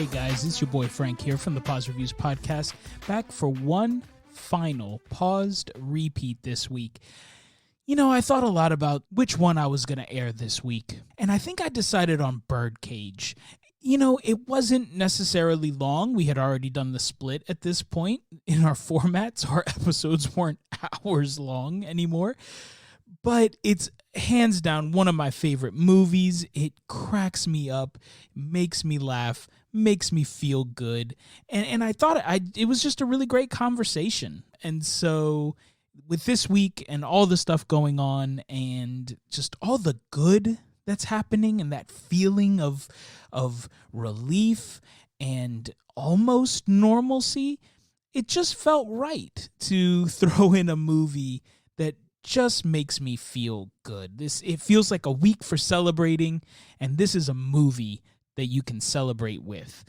Hey guys, it's your boy Frank here from the Pause Reviews Podcast, back for one final paused repeat this week. You know, I thought a lot about which one I was going to air this week, and I think I decided on Birdcage. You know, it wasn't necessarily long. We had already done the split at this point in our formats. Our episodes weren't hours long anymore. But it's hands down one of my favorite movies. It cracks me up, makes me laugh, makes me feel good. And I thought it was just a really great conversation. And so with this week and all the stuff going on and just all the good that's happening and that feeling of relief and almost normalcy, it just felt right to throw in a movie that just makes me feel good. It feels like a week for celebrating, and this is a movie that you can celebrate with.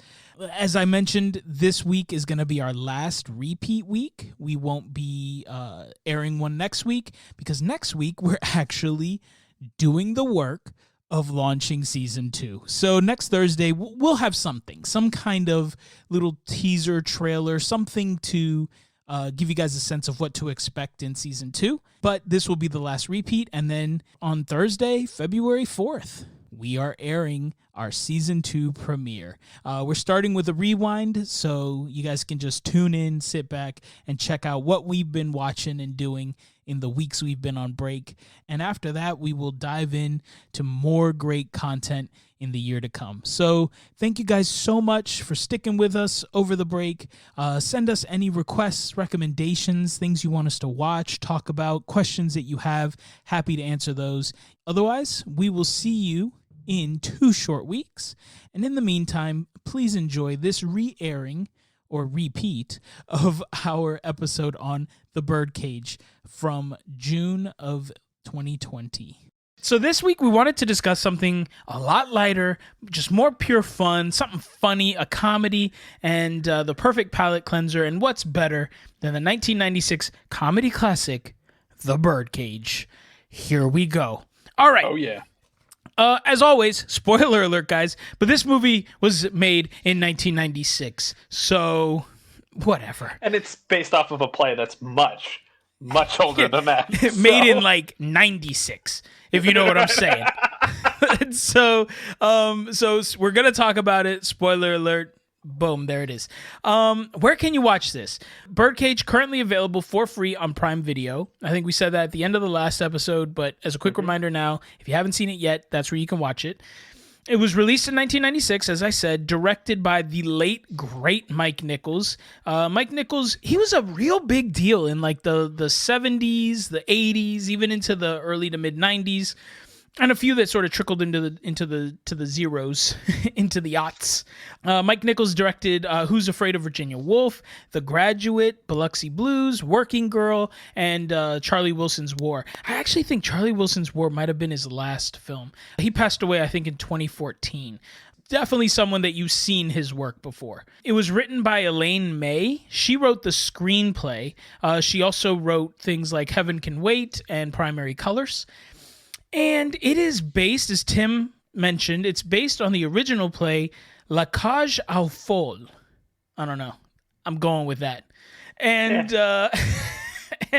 As I mentioned, this week is going to be our last repeat week. We won't be airing one next week because next week we're actually doing the work of launching season 2. So next Thursday, we'll have something, some kind of little teaser trailer, something to give you guys a sense of what to expect in season 2. But this will be the last repeat. And then on Thursday, February 4th, we are airing our season 2 premiere. We're starting with a rewind, so you guys can just tune in, sit back, and check out what we've been watching and doing in the weeks we've been on break. And after that, we will dive in to more great content in the year to come. So thank you guys so much for sticking with us over the break. Send us any requests, recommendations, things you want us to watch, talk about, questions that you have. Happy to answer those. Otherwise, we will see you in 2 short weeks. And in the meantime, please enjoy this re-airing or repeat of our episode on the Birdcage from June of 2020. So this week we wanted to discuss something a lot lighter, just more pure fun, something funny, a comedy, and the perfect palate cleanser. And what's better than the 1996 comedy classic, The Birdcage? Here we go. All right. Oh, yeah. As always, spoiler alert, guys, but this movie was made in 1996, so whatever. And it's based off of a play that's much older than that. Made in like 96, if you know what I'm saying. So we're going to talk about it. Spoiler alert. Boom, there it is. Where can you watch this? Birdcage currently available for free on Prime Video. I think we said that at the end of the last episode, but as a quick reminder now, if you haven't seen it yet, that's where you can watch it. It was released in 1996, as I said, directed by the late, great Mike Nichols. Mike Nichols, he was a real big deal in like the 70s, the 80s, even into the early to mid 90s. And a few that sort of trickled into the zeros, into the aughts. Mike Nichols directed Who's Afraid of Virginia Woolf, The Graduate, Biloxi Blues, Working Girl, and Charlie Wilson's War. I actually think Charlie Wilson's War might have been his last film. He passed away, I think, in 2014. Definitely someone that you've seen his work before. It was written by Elaine May. She wrote the screenplay. She also wrote things like Heaven Can Wait and Primary Colors. And it is based, as Tim mentioned, it's based on the original play La Cage aux Folles. I don't know. I'm going with that. And, and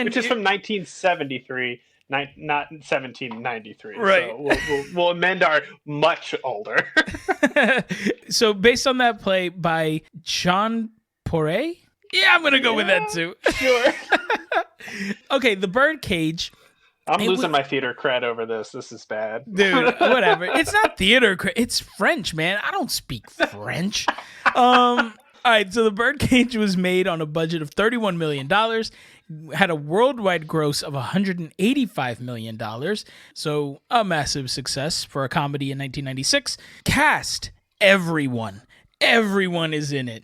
which is from 1973, not 1793. Right. So we'll amend our much older. So based on that play by John Poret? Yeah, I'm going to go with that too. Sure. Okay, The Birdcage. I'm losing my theater cred over this. This is bad. Dude, whatever. It's not theater cred. It's French, man. I don't speak French. All right, so The Birdcage was made on a budget of $31 million, had a worldwide gross of $185 million, so a massive success for a comedy in 1996. Cast, everyone. Everyone is in it.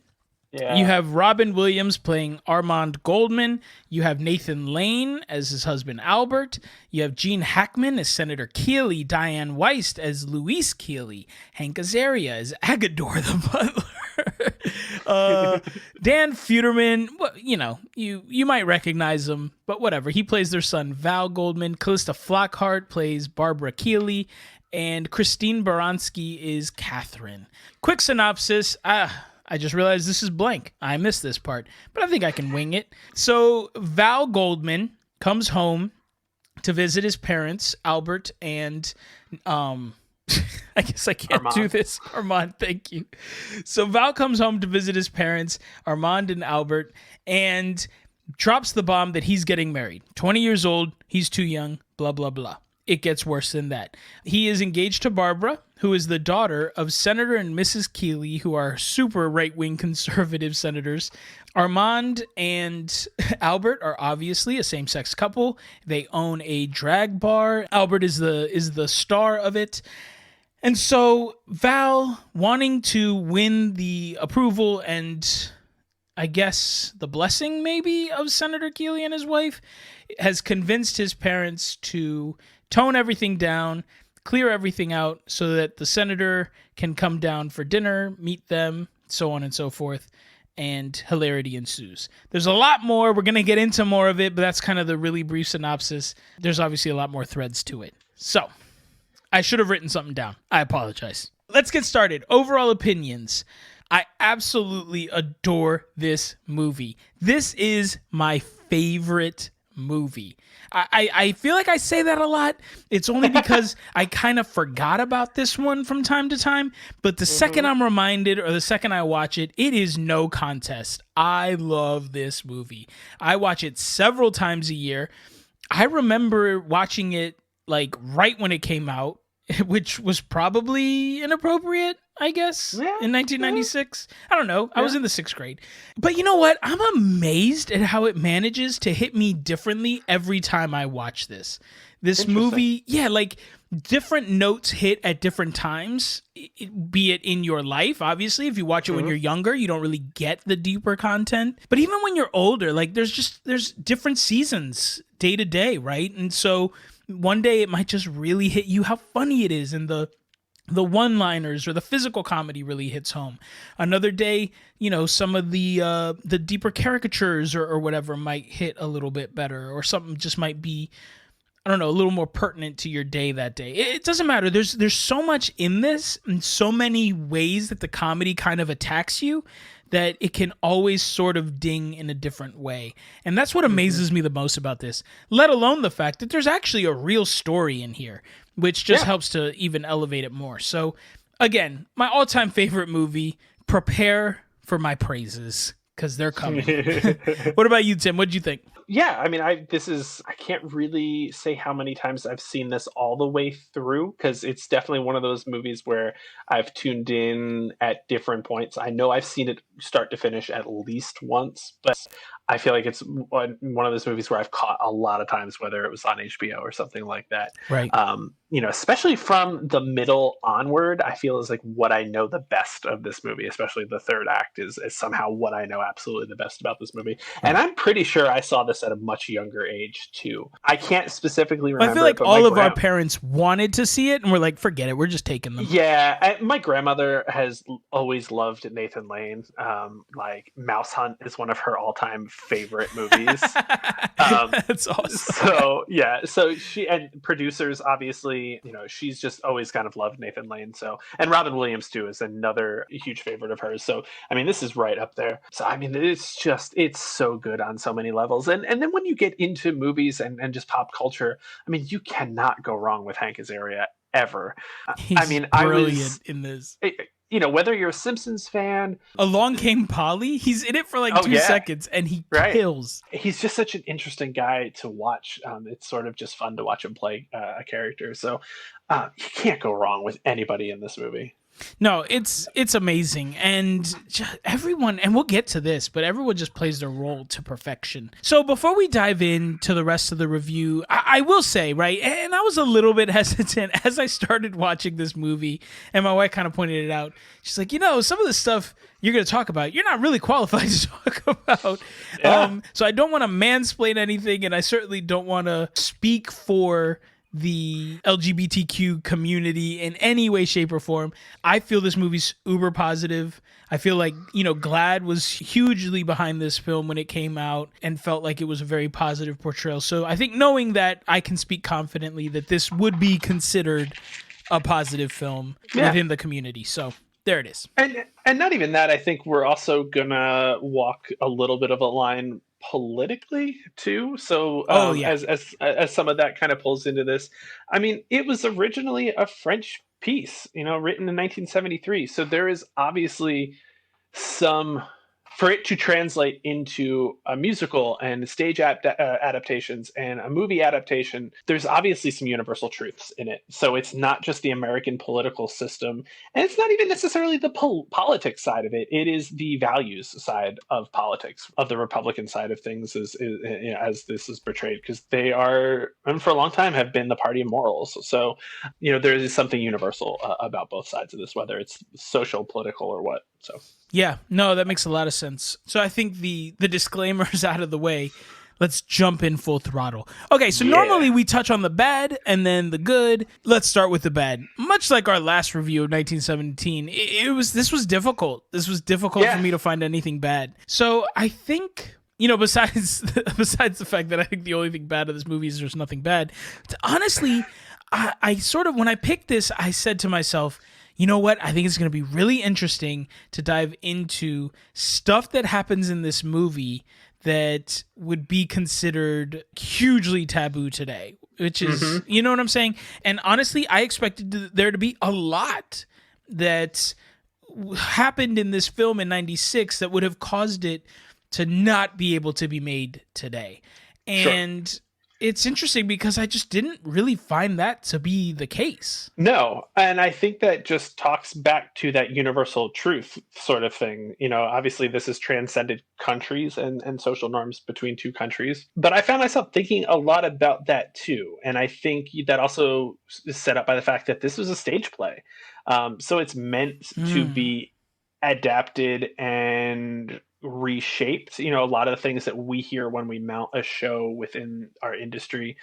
Yeah. You have Robin Williams playing Armand Goldman. You have Nathan Lane as his husband Albert. You have Gene Hackman as Senator Keeley. Diane Weist as Louise Keeley. Hank Azaria as Agador the Butler. Dan Feuderman, well, you know, you might recognize him, but whatever. He plays their son Val Goldman. Callista Flockhart plays Barbara Keeley. and Christine Baranski is Catherine. Quick synopsis. I just realized this is blank. I missed this part, but I think I can wing it. So Val Goldman comes home to visit his parents, Albert and I guess I can't do this. Armand, thank you. So Val comes home to visit his parents, Armand and Albert, and drops the bomb that he's getting married. 20 years old, he's too young, blah, blah, blah. It gets worse than that. He is engaged to Barbara, who is the daughter of Senator and Mrs. Keeley, who are super right-wing conservative senators. Armand and Albert are obviously a same-sex couple. They own a drag bar. Albert is the star of it. And so Val, wanting to win the approval and I guess the blessing maybe of Senator Keeley and his wife, has convinced his parents to tone everything down, clear everything out so that the senator can come down for dinner, meet them, so on and so forth, and hilarity ensues. There's a lot more. We're going to get into more of it, but that's kind of the really brief synopsis. There's obviously a lot more threads to it. So I should have written something down. I apologize. Let's get started. Overall opinions. I absolutely adore this movie. This is my favorite movie. I feel like I say that a lot. It's only because I kind of forgot about this one from time to time. But the second I'm reminded or the second I watch it, it is no contest. I love this movie. I watch it several times a year. I remember watching it like right when it came out, which was probably inappropriate, I guess, in 1996. I don't know. I was in the 6th grade. But you know what? I'm amazed at how it manages to hit me differently every time I watch this. This movie, like different notes hit at different times, be it in your life. Obviously, if you watch it when you're younger, you don't really get the deeper content. But even when you're older, like there's different seasons day to day, right? And so one day it might just really hit you how funny it is, and the one-liners or the physical comedy really hits home. Another day, some of the deeper caricatures or whatever might hit a little bit better, or something just might be, I don't know, a little more pertinent to your day that day. It doesn't matter. There's so much in this and so many ways that the comedy kind of attacks you that it can always sort of ding in a different way. And that's what amazes me the most about this, let alone the fact that there's actually a real story in here, which just helps to even elevate it more. So again, my all-time favorite movie. Prepare for my praises, because they're coming. What about you, Tim? What'd you think? Yeah, I mean, I can't really say how many times I've seen this all the way through, because it's definitely one of those movies where I've tuned in at different points. I know I've seen it start to finish at least once, but I feel like it's one of those movies where I've caught a lot of times, whether it was on HBO or something like that. Right. Especially from the middle onward, I feel is like what I know the best of this movie, especially the third act is somehow what I know absolutely the best about this movie. Right. And I'm pretty sure I saw this at a much younger age too. I can't specifically remember. I feel like all of our parents wanted to see it and we're like, forget it, we're just taking them. Yeah, my grandmother has always loved Nathan Lane. Like Mouse Hunt is one of her all-time favorite movies. That's awesome. So she and producers obviously, she's just always kind of loved Nathan Lane. So, and Robin Williams too is another huge favorite of hers. So I mean, this is right up there. So I mean, it's so good on so many levels. And then when you get into movies and just pop culture, I mean, you cannot go wrong with Hank Azaria ever. He's brilliant in this. Whether you're a Simpsons fan, Along Came Polly, he's in it for like 2 seconds and he kills. He's just such an interesting guy to watch. It's sort of just fun to watch him play a character. So you can't go wrong with anybody in this movie. No, it's amazing, and everyone, and we'll get to this, but everyone just plays their role to perfection. So before we dive into the rest of the review, I will say, right, and I was a little bit hesitant as I started watching this movie, and my wife kind of pointed it out. She's like, some of the stuff you're going to talk about, you're not really qualified to talk about. Yeah. So I don't want to mansplain anything, and I certainly don't want to speak for the LGBTQ community in any way, shape, or form. I feel this movie's uber positive. I feel like, GLAAD was hugely behind this film when it came out and felt like it was a very positive portrayal. So I think knowing that, I can speak confidently that this would be considered a positive film within the community. So there it is. And not even that, I think we're also gonna walk a little bit of a line politically too. So as some of that kind of pulls into this, I mean, it was originally a French piece, written in 1973. So there is obviously some, for it to translate into a musical and stage adaptations and a movie adaptation, there's obviously some universal truths in it. So it's not just the American political system, and it's not even necessarily the politics side of it. It is the values side of politics, of the Republican side of things, as this is portrayed, because they are, and for a long time, have been the party of morals. So, there is something universal about both sides of this, whether it's social, political, or what. So. Yeah, no, that makes a lot of sense. So I think the disclaimers out of the way, let's jump in full throttle. Okay, so normally we touch on the bad and then the good. Let's start with the bad. Much like our last review of 1917, this was difficult. This was difficult for me to find anything bad. So I think, besides the fact that I think the only thing bad of this movie is there's nothing bad, honestly, I sort of, when I picked this, I said to myself, you know what? I think it's going to be really interesting to dive into stuff that happens in this movie that would be considered hugely taboo today, which is, you know what I'm saying? And honestly, I expected there to be a lot that happened in this film in 96 that would have caused it to not be able to be made today. And it's interesting because I just didn't really find that to be the case. No, and I think that just talks back to that universal truth sort of thing. Obviously this has transcended countries and social norms between two countries. But I found myself thinking a lot about that too. And I think that also is set up by the fact that this was a stage play. So it's meant to be adapted and reshaped. A lot of the things that we hear when we mount a show within our industry,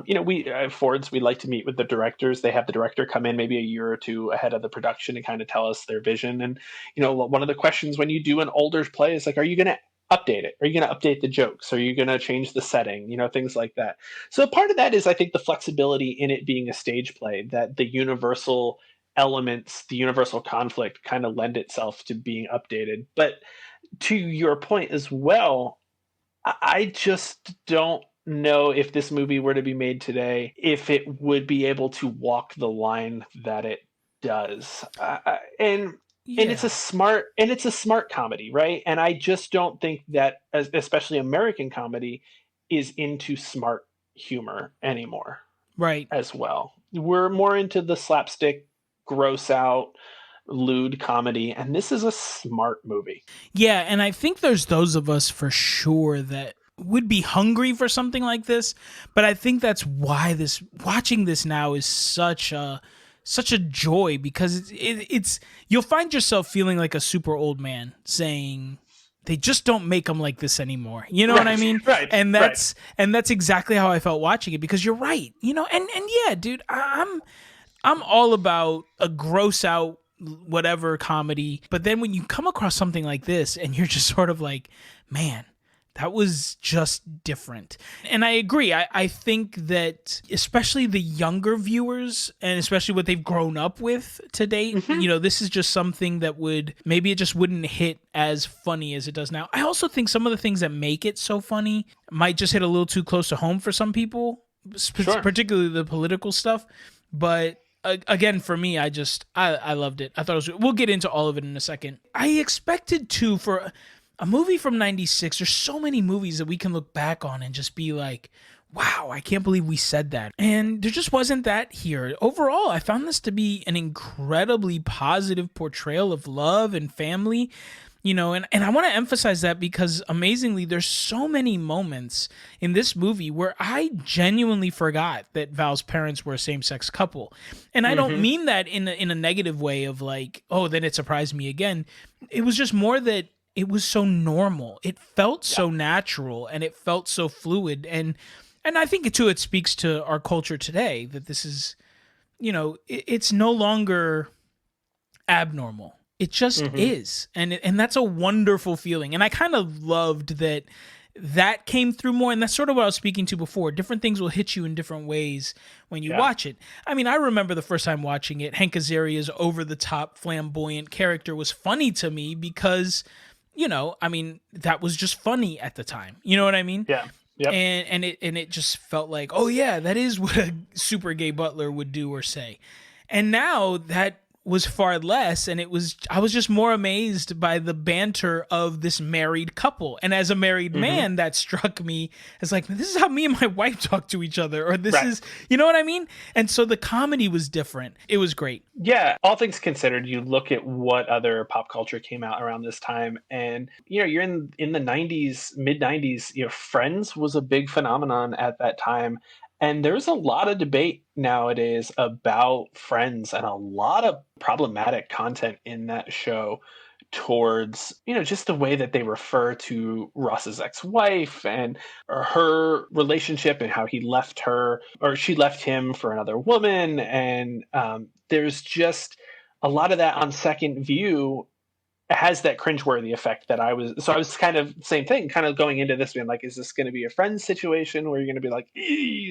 we at Ford's, we like to meet with the directors. They have the director come in maybe a year or two ahead of the production and kind of tell us their vision. And one of the questions when you do an older play is like, are you going to update it? Are you going to update the jokes? Are you going to change the setting? Things like that. So part of that is, I think, the flexibility in it being a stage play, that the universal elements, the universal conflict kind of lend itself to being updated. But to your point as well, I just don't know if this movie were to be made today, if it would be able to walk the line that it does. And it's a smart comedy, right? And I just don't think that, especially American comedy, is into smart humor anymore. Right. As well. We're more into the slapstick, gross out, lewd comedy, and this is a smart movie. Yeah, and I think there's those of us for sure that would be hungry for something like this, but I think that's why watching this now is such a joy, because it's you'll find yourself feeling like a super old man saying they just don't make them like this anymore. You know what I mean? Right. And that's exactly how I felt watching it, because you're right. And yeah, dude, I'm all about a gross out whatever comedy, but then when you come across something like this and you're just sort of like, man, that was just different. And I agree. I think that especially the younger viewers, and especially what they've grown up with to date, this is just something that maybe it just wouldn't hit as funny as it does now. I also think some of the things that make it so funny might just hit a little too close to home for some people, particularly the political stuff. But again, for me, I loved it. I thought we'll get into all of it in a second. I expected to, for a movie from 96, there's so many movies that we can look back on and just be like, wow, I can't believe we said that. And there just wasn't that here. Overall, I found this to be an incredibly positive portrayal of love and family. And I want to emphasize that because amazingly, there's so many moments in this movie where I genuinely forgot that Val's parents were a same-sex couple. And I don't mean that in a negative way of like, oh, then it surprised me again. It was just more that it was so normal. It felt so natural and it felt so fluid. And I think it speaks to our culture today that this is, it's no longer abnormal. It just is. And that's a wonderful feeling. And I kind of loved that that came through more. And that's sort of what I was speaking to before. Different things will hit you in different ways when you watch it. I mean, I remember the first time watching it, Hank Azaria's over-the-top flamboyant character was funny to me because, you know, I mean, that was just funny at the time. You know what I mean? Yeah. Yep. And it just felt like, oh yeah, that is what a super gay butler would do or say. And now that was far less, and I was just more amazed by the banter of this married couple. And as a married man, that struck me as like, this is how me and my wife talk to each other, or this is, you know what I mean? And so the comedy was different. It was great. Yeah, all things considered, you look at what other pop culture came out around this time, and you know, you're in the 90s, mid 90s, you know, Friends was a big phenomenon at that time. And there's a lot of debate nowadays about Friends and a lot of problematic content in that show towards, you know, just the way that they refer to Ross's ex-wife and her relationship and how he left her, or she left him for another woman. And there's just a lot of that on second view has that cringeworthy effect that I was kind of same thing, kind of going into this being like, is this going to be a Friends situation where you're going to be like,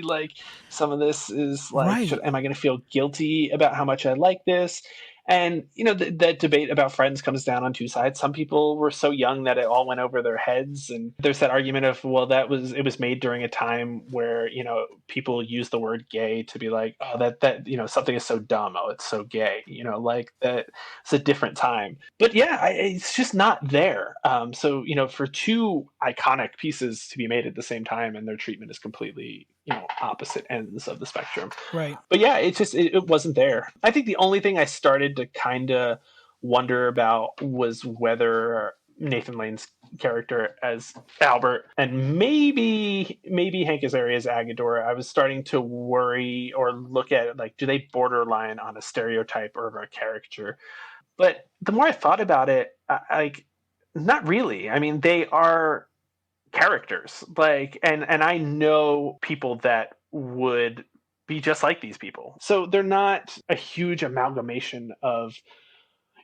like some of this is like, am I going to feel guilty about how much I like this? And, you know, that debate about Friends comes down on two sides. Some people were so young that it all went over their heads. And there's that argument of, well, it was made during a time where, you know, people use the word gay to be like, oh, that, you know, something is so dumb. Oh, it's so gay, you know, like that. It's a different time. But yeah, it's just not there. So, you know, for two iconic pieces to be made at the same time and their treatment is completely, you know, opposite ends of the spectrum. Right. But yeah, it wasn't there. I think the only thing I started to kind of wonder about was whether Nathan Lane's character as Albert and maybe Hank Azaria as Agador, I was starting to worry or look at it like, do they borderline on a stereotype or a caricature? But the more I thought about it, like, not really. I mean, they are characters, like, and I know people that would be just like these people, so they're not a huge amalgamation of,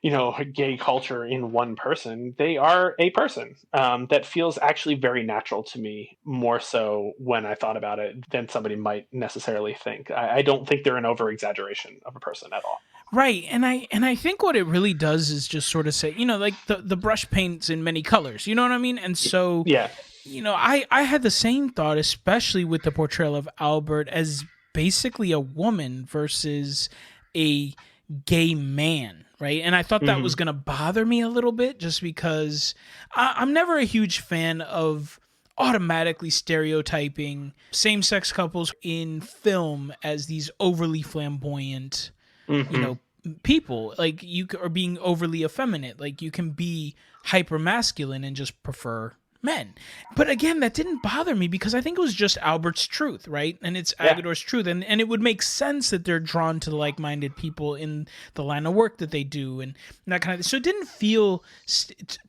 you know, gay culture in one person. They are a person that feels actually very natural to me, more so when I thought about it than somebody might necessarily think. I don't think they're an over exaggeration of a person at all. Right. And I think what it really does is just sort of say, you know, like the brush paints in many colors, you know what I mean? And so, yeah, you know, I had the same thought, especially with the portrayal of Albert as basically a woman versus a gay man, right? And I thought that was going to bother me a little bit just because I'm never a huge fan of automatically stereotyping same-sex couples in film as these overly flamboyant, you know, people. Like, you are being overly effeminate. Like, you can be hyper masculine and just prefer men. But again, that didn't bother me because I think it was just Albert's truth, right? And it's Agador's truth. And it would make sense that they're drawn to the like-minded people in the line of work that they do and that kind of thing. So it didn't feel,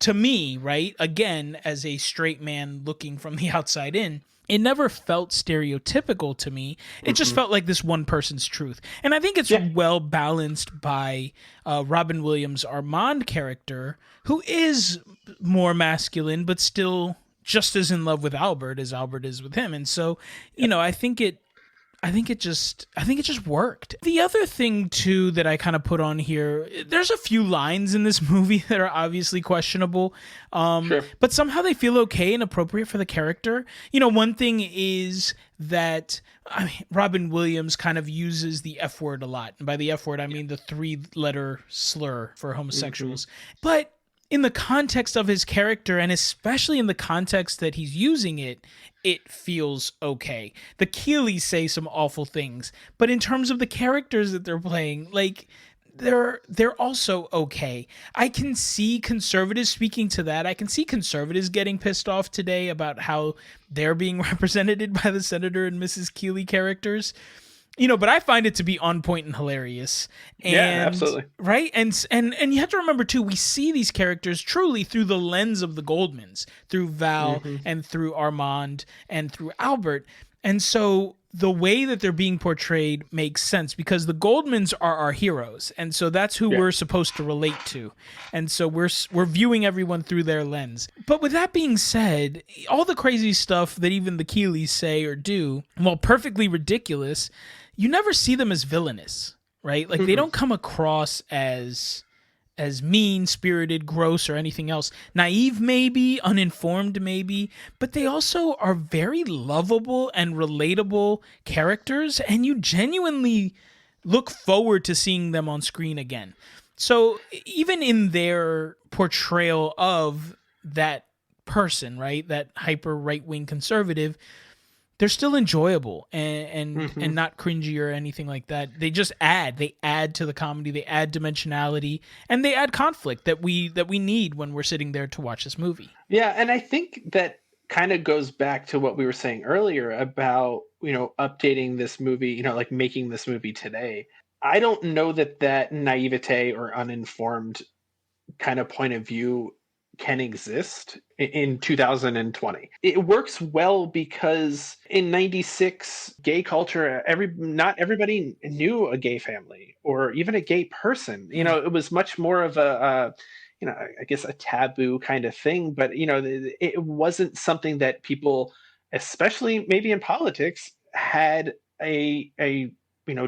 to me, right, again, as a straight man looking from the outside in, it never felt stereotypical to me. It just felt like this one person's truth. And I think it's well balanced by Robin Williams' Armand character, who is more masculine, but still just as in love with Albert as Albert is with him. And so, you know, I think it just worked. The other thing too that I kind of put on here, there's a few lines in this movie that are obviously questionable, but somehow they feel okay and appropriate for the character. You know, one thing is that Robin Williams kind of uses the F word a lot. And by the F word, I mean the 3-letter slur for homosexuals. But in the context of his character, and especially in the context that he's using it, it feels okay. The Keeleys say some awful things, but in terms of the characters that they're playing, like, they're also okay. I can see conservatives speaking to that. I can see conservatives getting pissed off today about how they're being represented by the Senator and Mrs. Keeley characters. You know, but I find it to be on point and hilarious. And, yeah, absolutely. Right? And you have to remember, too, we see these characters truly through the lens of the Goldmans, through Val and through Armand and through Albert. And so the way that they're being portrayed makes sense because the Goldmans are our heroes, and so that's who we're supposed to relate to, and so we're viewing everyone through their lens. But with that being said, all the crazy stuff that even the Keeleys say or do, while perfectly ridiculous, you never see them as villainous, right? Like they don't come across as mean-spirited, gross, or anything else. Naive, maybe, uninformed, maybe, but they also are very lovable and relatable characters, and you genuinely look forward to seeing them on screen again. So even in their portrayal of that person, right, that hyper right-wing conservative, they're still enjoyable and not cringy or anything like that. They just add to the comedy, they add dimensionality, and they add conflict that we need when we're sitting there to watch this movie. Yeah, and I think that kind of goes back to what we were saying earlier about, updating this movie, like making this movie today. I don't know that naivete or uninformed kind of point of view can exist in 2020. It works well because in 96 gay culture, not everybody knew a gay family or even a gay person. It was much more of a I guess a taboo kind of thing, but it wasn't something that people, especially maybe in politics, had a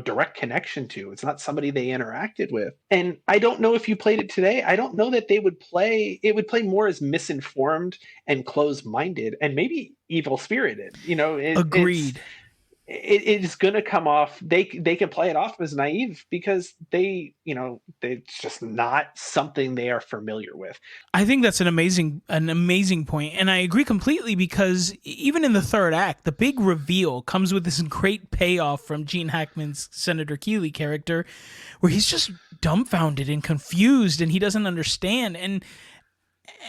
direct connection to. It's not somebody they interacted with. And I don't know if you played it today. I don't know that it would play more as misinformed and closed-minded and maybe evil-spirited. Agreed. It is going to come off. They can play it off as naive because it's just not something they are familiar with. I think that's an amazing point, and I agree completely because even in the third act, the big reveal comes with this great payoff from Gene Hackman's Senator Keeley character, where he's just dumbfounded and confused, and he doesn't understand.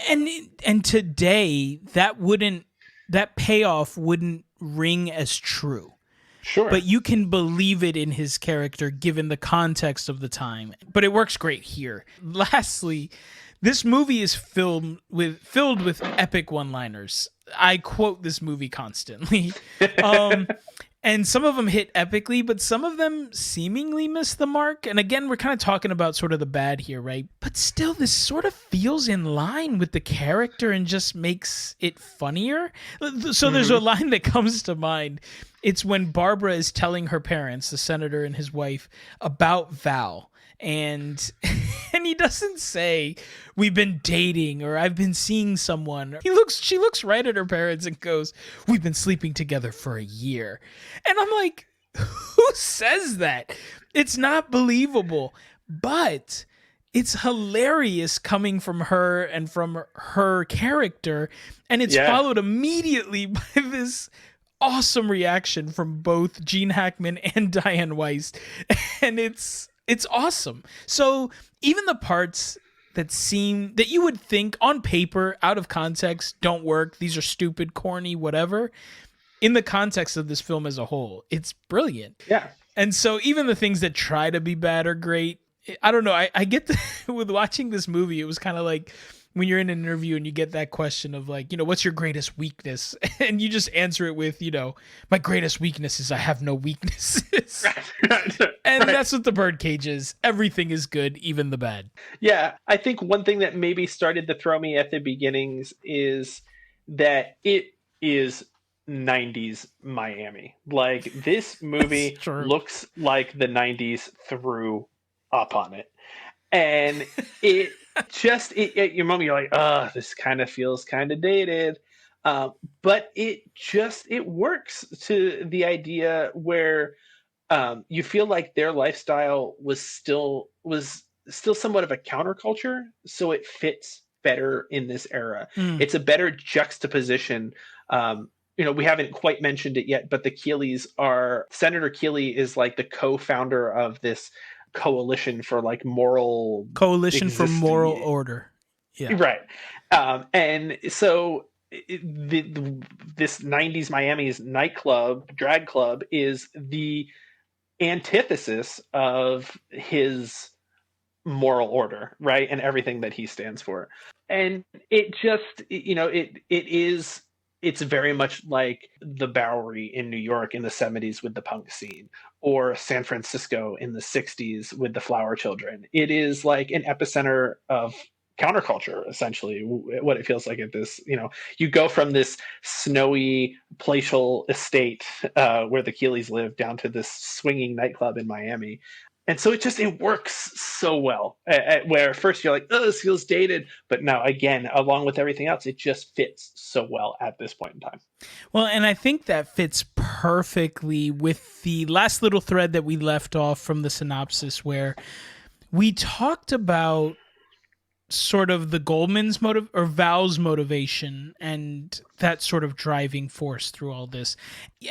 And today that payoff wouldn't ring as true. Sure. But you can believe it in his character given the context of the time. But it works great here. Lastly, this movie is filled with epic one-liners. I quote this movie constantly. And some of them hit epically, but some of them seemingly miss the mark. And again, we're kind of talking about sort of the bad here, right? But still, this sort of feels in line with the character and just makes it funnier. So there's a line that comes to mind. It's when Barbara is telling her parents, the senator and his wife, about Val. And he doesn't say we've been dating or I've been seeing someone. She looks right at her parents and goes, we've been sleeping together for a year. And I'm like, who says that? It's not believable, but it's hilarious coming from her and from her character. And it's followed immediately by this awesome reaction from both Gene Hackman and Diane Weiss. And it's awesome. So even the parts that you would think on paper, out of context, don't work, these are stupid, corny, whatever, in the context of this film as a whole, it's brilliant. Yeah. And so even the things that try to be bad are great. I don't know. I get with watching this movie, it was kind of like when you're in an interview and you get that question of like, what's your greatest weakness? And you just answer it with, my greatest weakness is I have no weaknesses. And that's what the Birdcage is. Everything is good, even the bad. Yeah. I think one thing that maybe started to throw me at the beginnings is that it is 90s Miami. Like this movie looks like the 90s threw up on it. And it just your moment you're like, this kind of feels kind of dated, but it works to the idea where you feel like their lifestyle was still somewhat of a counterculture, so it fits better in this era. It's a better juxtaposition. We haven't quite mentioned it yet, but the Keeleys Senator Keeley is like the co-founder of this coalition for like moral order. Yeah. Right. And so this 90s Miami's nightclub, drag club, is the antithesis of his moral order, right? And everything that he stands for. And it just, it is it's very much like the Bowery in New York in the 70s with the punk scene, or San Francisco in the 60s with the Flower Children. It is like an epicenter of counterculture, essentially, what it feels like at this. You go from this snowy palatial estate where the Keeleys live down to this swinging nightclub in Miami. And so it works so well. Where at first you're like, oh, this feels dated. But no, again, along with everything else, it just fits so well at this point in time. Well, and I think that fits perfectly with the last little thread that we left off from the synopsis, where we talked about sort of the Goldman's motive or Val's motivation and that sort of driving force through all this.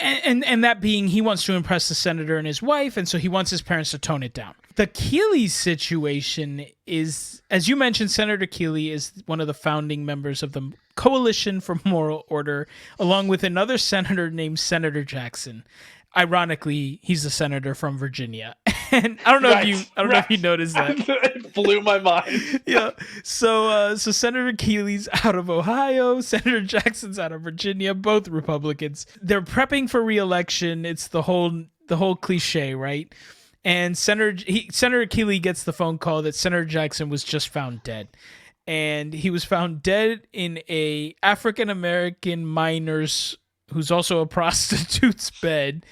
And that being, he wants to impress the senator and his wife, and so he wants his parents to tone it down. The Keeley situation is, as you mentioned, Senator Keeley is one of the founding members of the Coalition for Moral Order, along with another senator named Senator Jackson. Ironically, he's a senator from Virginia. And I don't know if you noticed that. It blew my mind. Yeah. So Senator Keeley's out of Ohio, Senator Jackson's out of Virginia, both Republicans. They're prepping for re-election. It's the whole cliche, right? And Senator Keeley gets the phone call that Senator Jackson was just found dead. And he was found dead in a African American miner's, who's also a prostitute's, bed.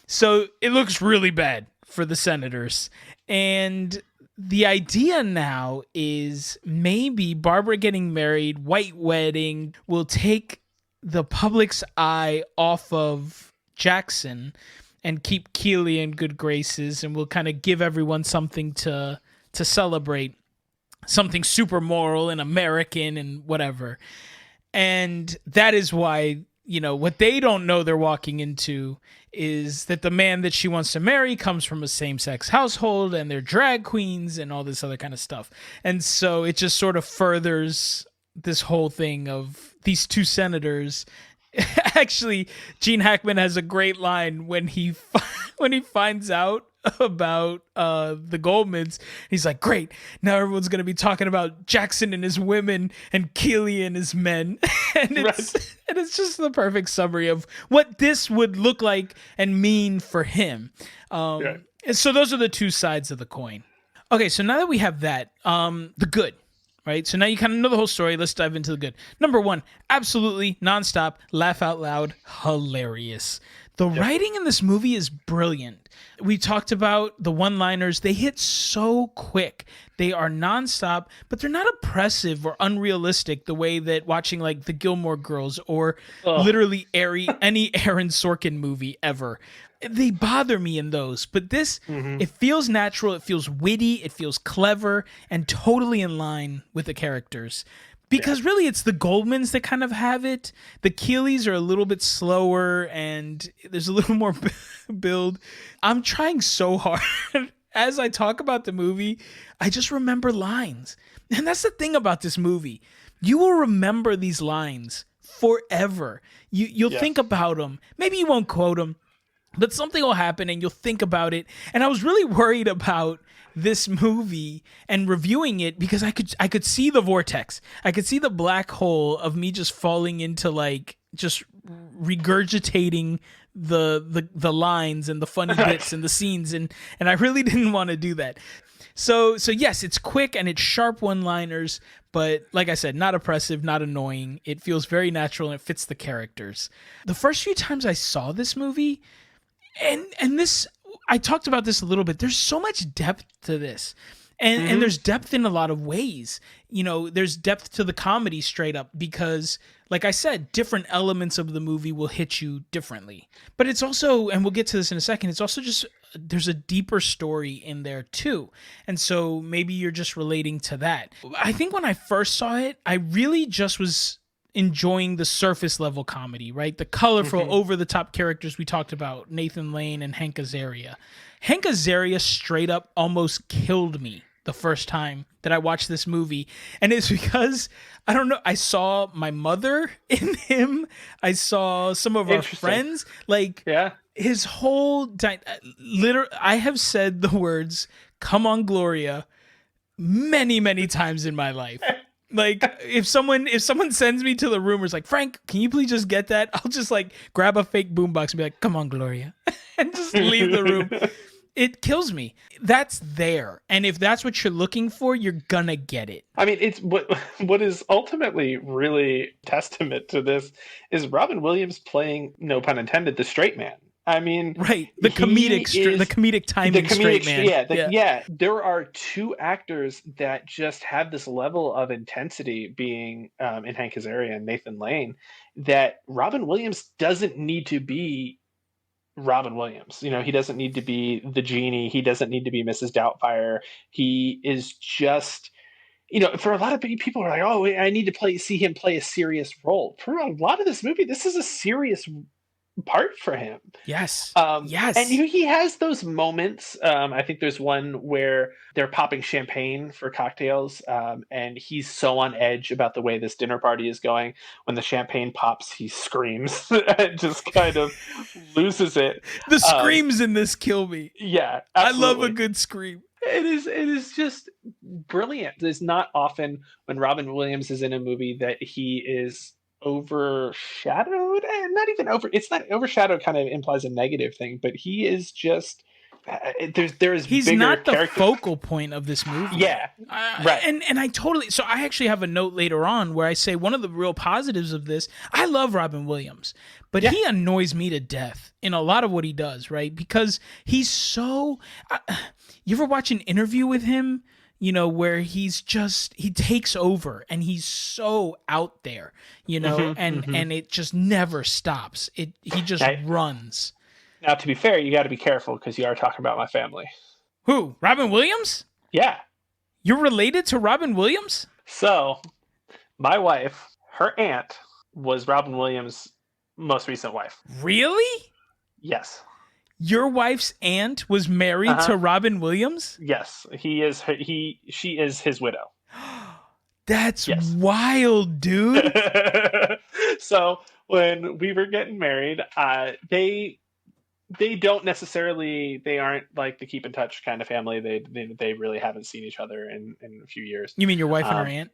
So it looks really bad for the senators. And the idea now is maybe Barbara getting married, white wedding, will take the public's eye off of Jackson and keep Keeley in good graces, and will kind of give everyone something to celebrate, something super moral and American and whatever. And that is why, what they don't know they're walking into is that the man that she wants to marry comes from a same-sex household, and they're drag queens and all this other kind of stuff. And so it just sort of furthers this whole thing of these two senators. Actually, Gene Hackman has a great line when he finds out about the Goldmans. He's like, great, now everyone's going to be talking about Jackson and his women and Keeley and his men. And it's just the perfect summary of what this would look like and mean for him. And so those are the two sides of the coin. Okay, so now that we have that, the good, right? So now you kind of know the whole story. Let's dive into the good. Number one, absolutely nonstop, laugh out loud, hilarious. The writing in this movie is brilliant. We talked about the one-liners. They hit so quick. They are nonstop, but they're not oppressive or unrealistic the way that watching like the Gilmore Girls or literally any Aaron Sorkin movie ever. They bother me in those, but this, it feels natural, it feels witty, it feels clever, and totally in line with the characters. Because really, it's the Goldmans that kind of have it. The Keeleys are a little bit slower, and there's a little more build. I'm trying so hard. As I talk about the movie, I just remember lines. And that's the thing about this movie. You will remember these lines forever. You'll think about them. Maybe you won't quote them, but something will happen and you'll think about it. And I was really worried about this movie and reviewing it because I could see the vortex. I could see the black hole of me just falling into like just regurgitating the lines and the funny bits and the scenes, and I really didn't want to do that. So yes, it's quick and it's sharp one-liners, but like I said, not oppressive, not annoying. It feels very natural and it fits the characters. The first few times I saw this movie, and this, I talked about this a little bit, there's so much depth to this. And there's depth in a lot of ways. There's depth to the comedy straight up because, like I said, different elements of the movie will hit you differently. But it's also, and we'll get to this in a second, it's also just, there's a deeper story in there too. And so maybe you're just relating to that. I think when I first saw it, I really just was enjoying the surface level comedy, right? The colorful, over the top characters we talked about, Nathan Lane and Hank Azaria. Hank Azaria straight up almost killed me the first time that I watched this movie. And it's because, I don't know, I saw my mother in him. I saw some of our friends. His whole, I have said the words, "Come on, Gloria," many, many times in my life. Like if someone sends me to the room, it's like, Frank, can you please just get that? I'll just like grab a fake boombox and be like, come on, Gloria, and just leave the room. It kills me. That's there. And if that's what you're looking for, you're gonna get it. I mean, it's what is ultimately really testament to this is Robin Williams playing, no pun intended, the straight man. I mean, right. The comedic timing straight man. Yeah. There are two actors that just have this level of intensity being in Hank Azaria and Nathan Lane that Robin Williams doesn't need to be Robin Williams. You know, he doesn't need to be the genie. He doesn't need to be Mrs. Doubtfire. He is just, you know, for a lot of people are like, oh, I need to see him play a serious role. For a lot of this movie, this is a serious part for him. Yes. Yes. And he has those moments. I think there's one where they're popping champagne for cocktails, and he's so on edge about the way this dinner party is going. When the champagne pops, he screams and just kind of loses it. The screams in this kill me. Yeah, absolutely. I love a good scream. It is just brilliant. It's not often when Robin Williams is in a movie that he is overshadowed, and not even over, it's not overshadowed, kind of implies a negative thing, but he is just he's not the focal point of this movie. Yeah. Right. And I totally, so I actually have a note later on where I say one of the real positives of this, I love Robin Williams, but he annoys me to death in a lot of what he does, right? Because he's so you ever watch an interview with him, you know, where he takes over and he's so out there, you know, and it just never stops. He just runs. Now, to be fair, you got to be careful because you are talking about my family. Who? Robin Williams? Yeah. You're related to Robin Williams? So, my wife, her aunt, was Robin Williams' most recent wife. Really? Yes. Your wife's aunt was married to Robin Williams? Yes, she is his widow. That's wild, dude. So when we were getting married, they don't necessarily, they aren't like the keep in touch kind of family. They really haven't seen each other in a few years. You mean your wife and her aunt?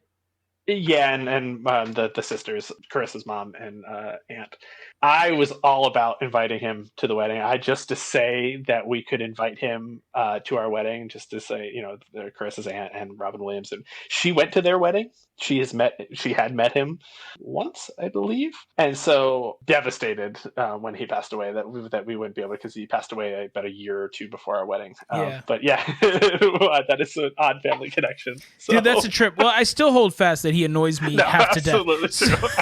Yeah, and the sisters, Carissa's mom and aunt. I was all about inviting him to the wedding. Just to say that we could invite him to our wedding, just to say, you know, Carissa's aunt and Robin Williams. And she went to their wedding. She had met him once, I believe. And so devastated when he passed away that we wouldn't be able to, because he passed away about a year or two before our wedding. But yeah, that is an odd family connection. So. Dude, that's a trip. Well, I still hold fast that he annoys me half to death.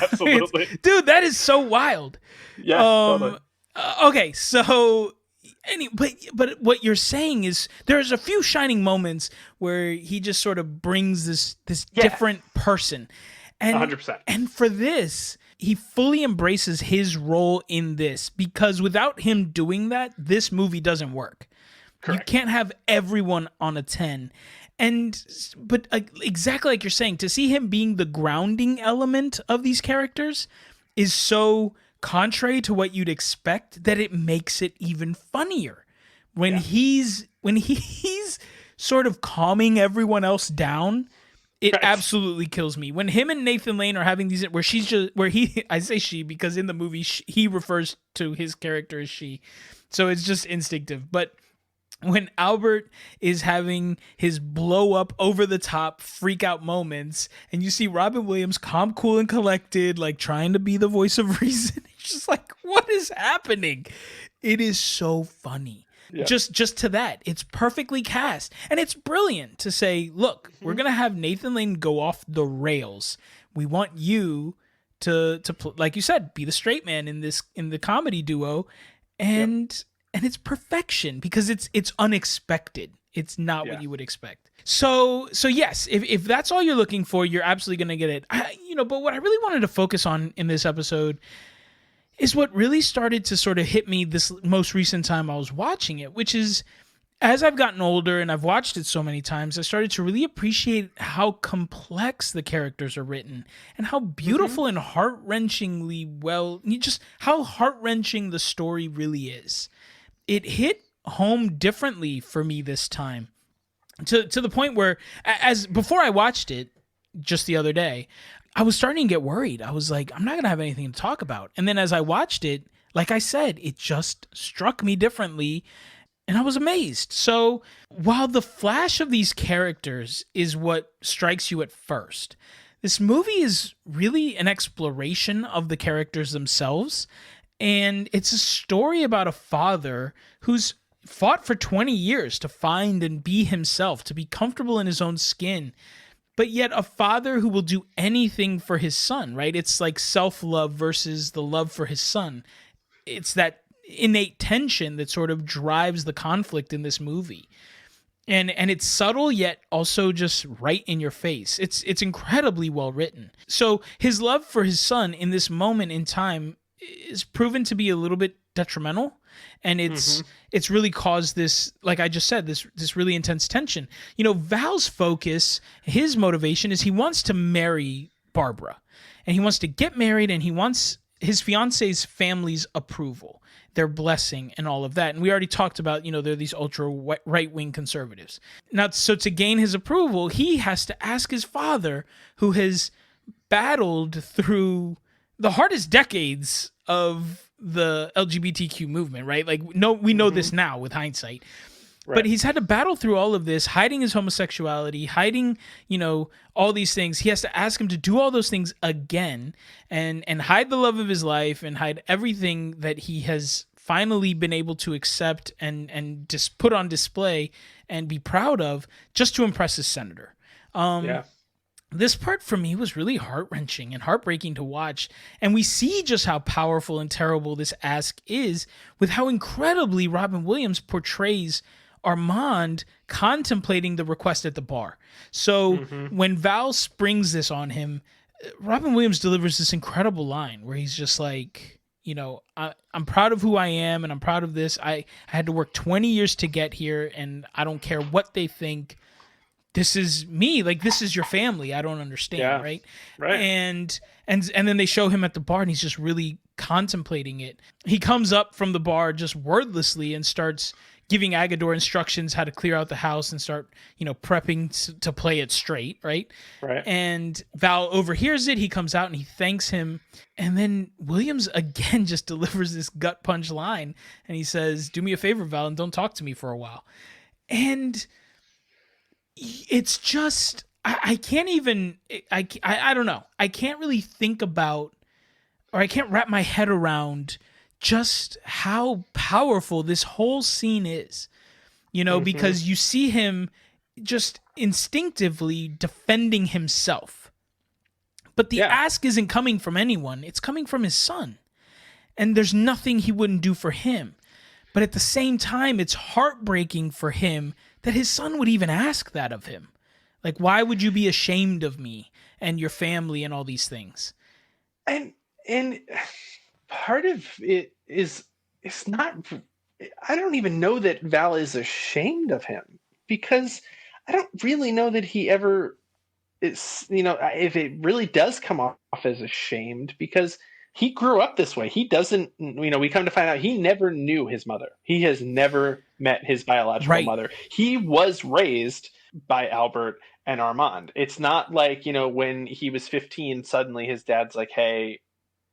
Absolutely. Dude, that is so wild. Yeah. Totally. Okay, so but what you're saying is there's a few shining moments where he just sort of brings this different person, and 100%. And for this, he fully embraces his role in this, because without him doing that, this movie doesn't work. Correct. You can't have everyone on a 10. But exactly like you're saying, to see him being the grounding element of these characters is so contrary to what you'd expect that it makes it even funnier. When he's sort of calming everyone else down, it absolutely kills me. When him and Nathan Lane are having these, I say she because in the movie he refers to his character as she, so it's just instinctive. But when Albert is having his blow up, over the top, freak out moments, and you see Robin Williams calm, cool, and collected, like trying to be the voice of reason, it's just like, what is happening? It is so funny. Yeah. Just to that, it's perfectly cast, and it's brilliant to say, look, we're gonna have Nathan Lane go off the rails. We want you to like you said, be the straight man in the comedy duo, and it's perfection because it's unexpected. It's not what you would expect. So yes, if that's all you're looking for, you're absolutely gonna get it. But what I really wanted to focus on in this episode is what really started to sort of hit me this most recent time I was watching it, which is, as I've gotten older and I've watched it so many times, I started to really appreciate how complex the characters are written and how beautiful and heart-wrenchingly just how heart-wrenching the story really is. It hit home differently for me this time, to the point where, as before I watched it, just the other day, I was starting to get worried. I was like, I'm not going to have anything to talk about. And then as I watched it, like I said, it just struck me differently and I was amazed. So while the flash of these characters is what strikes you at first, this movie is really an exploration of the characters themselves. And it's a story about a father who's fought for 20 years to find and be himself, to be comfortable in his own skin, but yet a father who will do anything for his son, right? It's like self-love versus the love for his son. It's that innate tension that sort of drives the conflict in this movie. And it's subtle yet also just right in your face. It's incredibly well written. So his love for his son in this moment in time is proven to be a little bit detrimental, and it's really caused this, like I just said, this really intense tension. You know, Val's focus, his motivation is he wants to marry Barbara, and he wants to get married, and he wants his fiance's family's approval, their blessing, and all of that. And we already talked about, you know, they're these ultra right-wing conservatives. Now, so to gain his approval, he has to ask his father, who has battled through the hardest decades of the LGBTQ movement, right? Like, no, we know this now with hindsight. Right. But he's had to battle through all of this, hiding his homosexuality, hiding, you know, all these things. He has to ask him to do all those things again and hide the love of his life and hide everything that he has finally been able to accept and just put on display and be proud of just to impress his senator. Yeah. This part for me was really heart-wrenching and heartbreaking to watch. And we see just how powerful and terrible this ask is with how incredibly Robin Williams portrays Armand contemplating the request at the bar. So when Val springs this on him, Robin Williams delivers this incredible line where he's just like, you know, I'm proud of who I am and I'm proud of this. I had to work 20 years to get here and I don't care what they think. This is me. Like, this is your family. I don't understand, right? And then they show him at the bar and he's just really contemplating it. He comes up from the bar just wordlessly and starts giving Agador instructions how to clear out the house and start, you know, prepping to play it straight, right? And Val overhears it. He comes out and he thanks him. And then Williams again just delivers this gut punch line. And he says, do me a favor, Val, and don't talk to me for a while. And it's just, I can't even, I don't know. I can't really think about, or I can't wrap my head around just how powerful this whole scene is, you know, because you see him just instinctively defending himself. But the ask isn't coming from anyone. It's coming from his son. And there's nothing he wouldn't do for him. But at the same time, it's heartbreaking for him that his son would even ask that of him. Like, why would you be ashamed of me and your family and all these things? And part of it is, it's not, I don't even know that Val is ashamed of him, because I don't really know that he ever is, you know, if it really does come off as ashamed, because he grew up this way. He doesn't, you know, we come to find out he never knew his mother. He has never met his biological mother. He was raised by Albert and Armand. It's not like, you know, when he was 15, suddenly his dad's like, hey,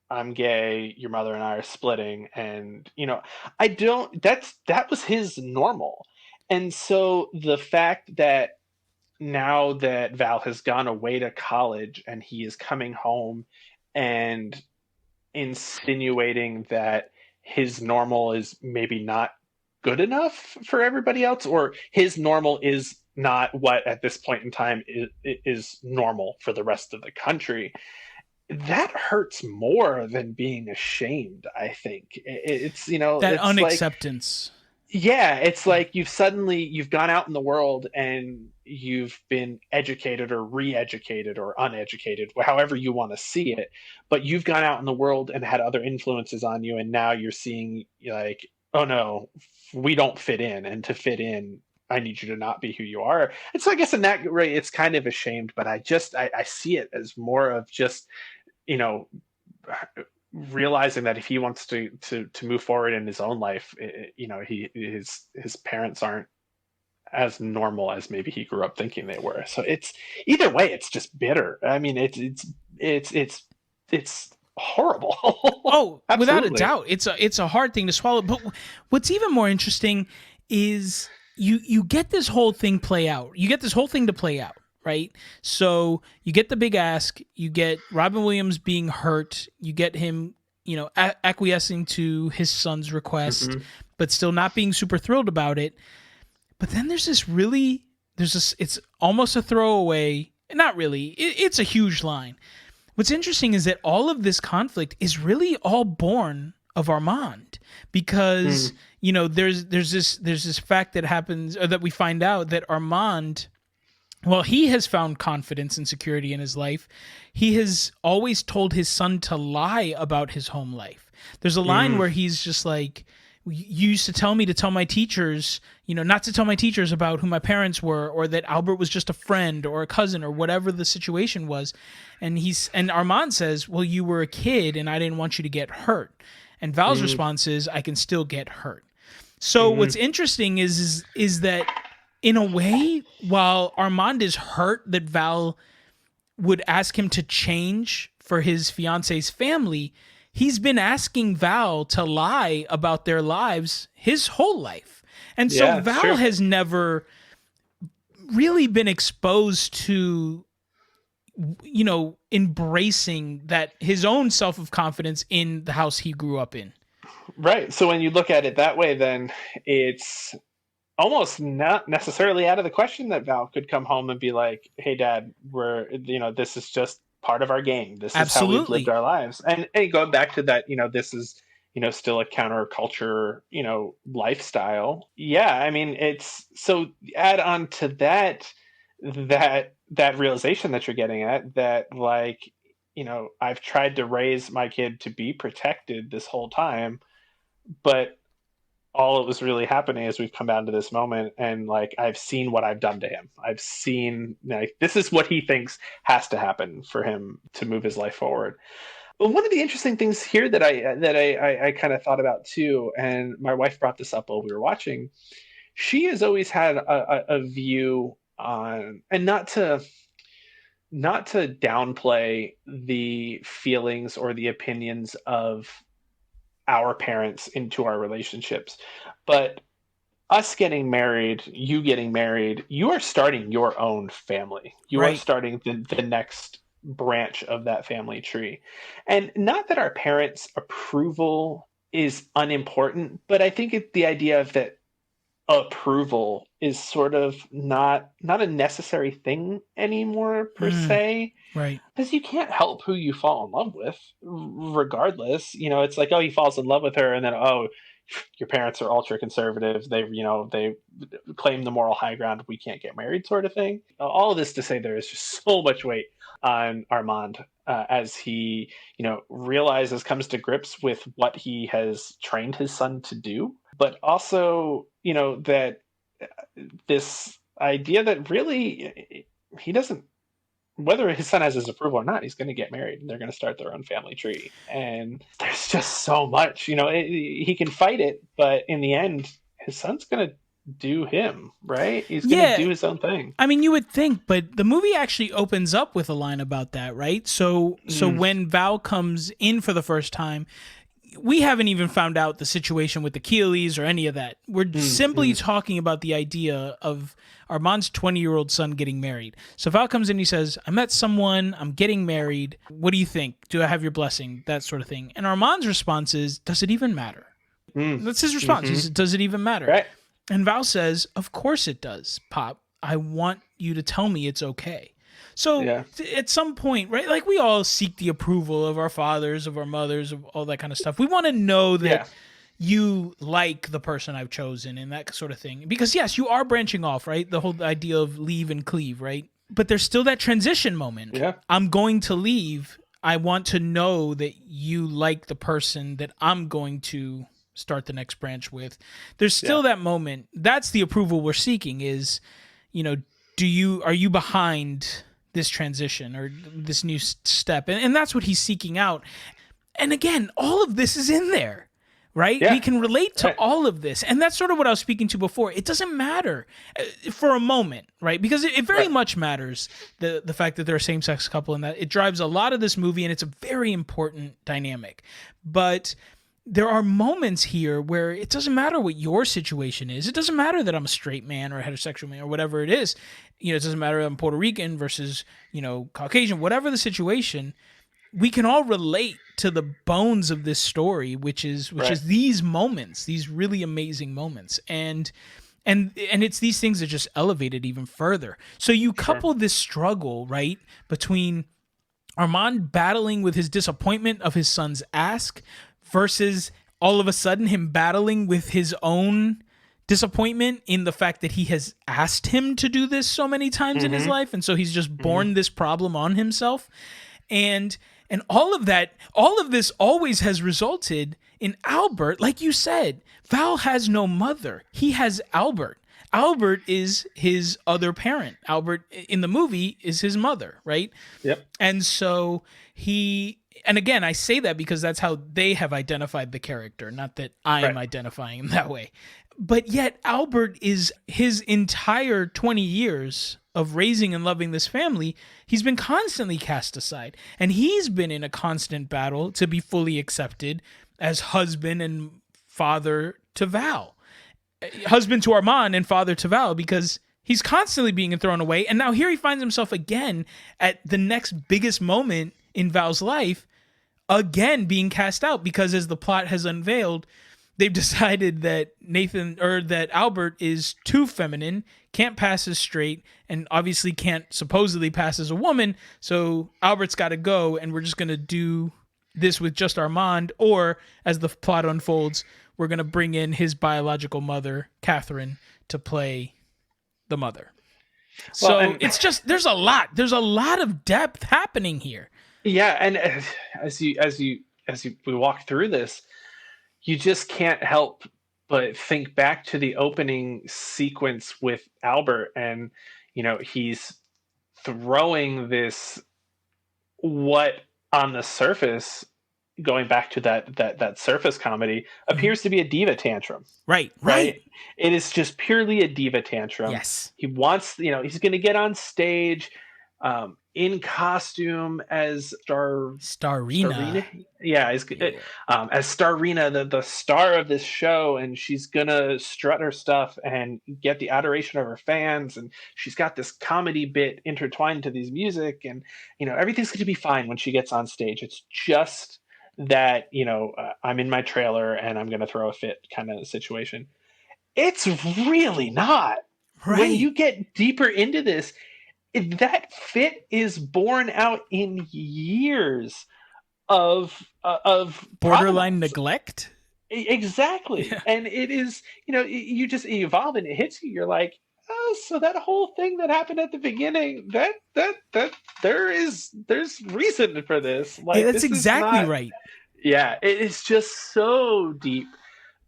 I'm gay, your mother and I are splitting. And, you know, that was his normal. And so the fact that now that Val has gone away to college and he is coming home and insinuating that his normal is maybe not good enough for everybody else, or his normal is not what at this point in time is normal for the rest of the country, that hurts more than being ashamed. I think it's, you know, that it's unacceptance. It's like you've gone out in the world and you've been educated or re-educated or uneducated, however you want to see it, but you've gone out in the world and had other influences on you, and now you're seeing like, oh no, we don't fit in, and to fit in, I need you to not be who you are. And so I guess in that way, it's kind of ashamed, but I see it as more of just, you know, realizing that if he wants to move forward in his own life, you know, his parents aren't as normal as maybe he grew up thinking they were. So it's either way, it's just bitter. I mean, it's horrible. Oh, without a Absolutely. doubt, it's a hard thing to swallow. But what's even more interesting is you get this whole thing play out. You get this whole thing to play out, right? So you get the big ask. You get Robin Williams being hurt. You get him, acquiescing to his son's request, Hmm. but still not being super thrilled about it. But then it's almost a throwaway. Not really. It's a huge line. What's interesting is that all of this conflict is really all born of Armand, because there's this fact that happens, or that we find out, that Armand, well, he has found confidence and security in his life. He has always told his son to lie about his home life. There's a line where he's just like, you used to tell me to tell my teachers, not to tell my teachers about who my parents were, or that Albert was just a friend or a cousin or whatever the situation was. And Armand says, well, you were a kid and I didn't want you to get hurt. And Val's response is, I can still get hurt. So what's interesting is that, in a way, while Armand is hurt that Val would ask him to change for his fiance's family, he's been asking Val to lie about their lives his whole life. And so Yeah, Val true. has never really been exposed to, embracing that, his own self of confidence in the house he grew up in. Right. So when you look at it that way, then it's almost not necessarily out of the question that Val could come home and be like, "Hey, Dad, this is just part of our game. This is how we've lived Absolutely. our lives." And going back to that, this is still a counterculture, lifestyle. Yeah, I mean, it's so add on to that realization that you're getting at, that like, I've tried to raise my kid to be protected this whole time, but all that was really happening is we've come down to this moment, and like I've seen what I've done to him. I've seen, like, this is what he thinks has to happen for him to move his life forward. But one of the interesting things here that I kind of thought about too, and my wife brought this up while we were watching, she has always had a view on, and not to downplay the feelings or the opinions of our parents into our relationships, but us getting married, you getting married, you are starting your own family. You are Right. starting the next branch of that family tree. And not that our parents' approval is unimportant, but I think the idea of that approval is sort of not a necessary thing anymore per se, Right. because you can't help who you fall in love with regardless. It's like, oh, he falls in love with her, and then, oh, your parents are ultra conservative, they claim the moral high ground, we can't get married, sort of thing. All of this to say, there is just so much weight on Armand, as he realizes, comes to grips with what he has trained his son to do, but also that this idea that really he doesn't, whether his son has his approval or not, he's going to get married and they're going to start their own family tree. And there's just so much, he can fight it, but in the end, his son's going to do him, right? He's going to Yeah. do his own thing. I mean, you would think, but the movie actually opens up with a line about that, right? So when Val comes in for the first time, we haven't even found out the situation with the Keeleys or any of that. We're simply talking about the idea of Armand's 20-year-old son getting married. So Val comes in and he says, I met someone, I'm getting married. What do you think? Do I have your blessing? That sort of thing. And Armand's response is, does it even matter? That's his response. He says, does it even matter? Right. And Val says, of course it does, Pop. I want you to tell me it's okay. So Yeah. at some point, right, like we all seek the approval of our fathers, of our mothers, of all that kind of stuff. We want to know that you like the person I've chosen and that sort of thing. Because yes, you are branching off, right? The whole idea of leave and cleave, right? But there's still that transition moment. Yeah. I'm going to leave. I want to know that you like the person that I'm going to start the next branch with. There's still that moment. That's the approval we're seeking is, are you behind this transition or this new step? And that's what he's seeking out. And again, all of this is in there, right? Yeah. We can relate to Right. all of this. And that's sort of what I was speaking to before. It doesn't matter for a moment, right? Because it very Right. much matters, the fact that they're a same-sex couple, and that it drives a lot of this movie, and it's a very important dynamic. But there are moments here where it doesn't matter what your situation is. It doesn't matter that I'm a straight man or a heterosexual man or whatever it is. You know, it doesn't matter that I'm Puerto Rican versus, you know, Caucasian, whatever the situation. We can all relate to the bones of this story, which is these moments, these really amazing moments. And it's these things that just elevate it even further. So you couple this struggle, right, between Armand battling with his disappointment of his son's ask versus all of a sudden him battling with his own disappointment in the fact that he has asked him to do this so many times in his life. And so he's just borne this problem on himself. And all of that, all of this always has resulted in Albert. Like you said, Val has no mother. He has Albert. Albert is his other parent. Albert in the movie is his mother, right? Yep. And so and again, I say that because that's how they have identified the character, not that I am identifying him that way. But yet Albert is his entire 20 years of raising and loving this family, he's been constantly cast aside. And he's been in a constant battle to be fully accepted as husband and father to Val. Husband to Armand and father to Val, because he's constantly being thrown away. And now here he finds himself again at the next biggest moment in Val's life, again being cast out, because as the plot has unveiled, they've decided that that Albert is too feminine, can't pass as straight, and obviously can't supposedly pass as a woman. So Albert's got to go, and we're just going to do this with just Armand. Or as the plot unfolds, we're going to bring in his biological mother, Catherine, to play the mother. So it's just, there's a lot of depth happening here. Yeah. And as we walk through this, you just can't help but think back to the opening sequence with Albert, and, you know, he's throwing this, what on the surface, going back to that surface comedy, appears to be a diva tantrum. Right. It is just purely a diva tantrum. Yes. He wants, you know, he's going to get on stage in costume as Starina. Yeah, as Starina, the star of this show, and she's gonna strut her stuff and get the adoration of her fans, and she's got this comedy bit intertwined to these music, and, you know, everything's going to be fine when she gets on stage. It's just that, you know, I'm in my trailer and I'm going to throw a fit kind of situation. It's really not. Right. When you get deeper into this, that fit is borne out in years of borderline problems. neglect. Exactly. Yeah. And it is, you know, you just evolve and it hits you. You're like, oh, so that whole thing that happened at the beginning, that there's reason for this. Like, that's exactly right. Yeah, it is just so deep.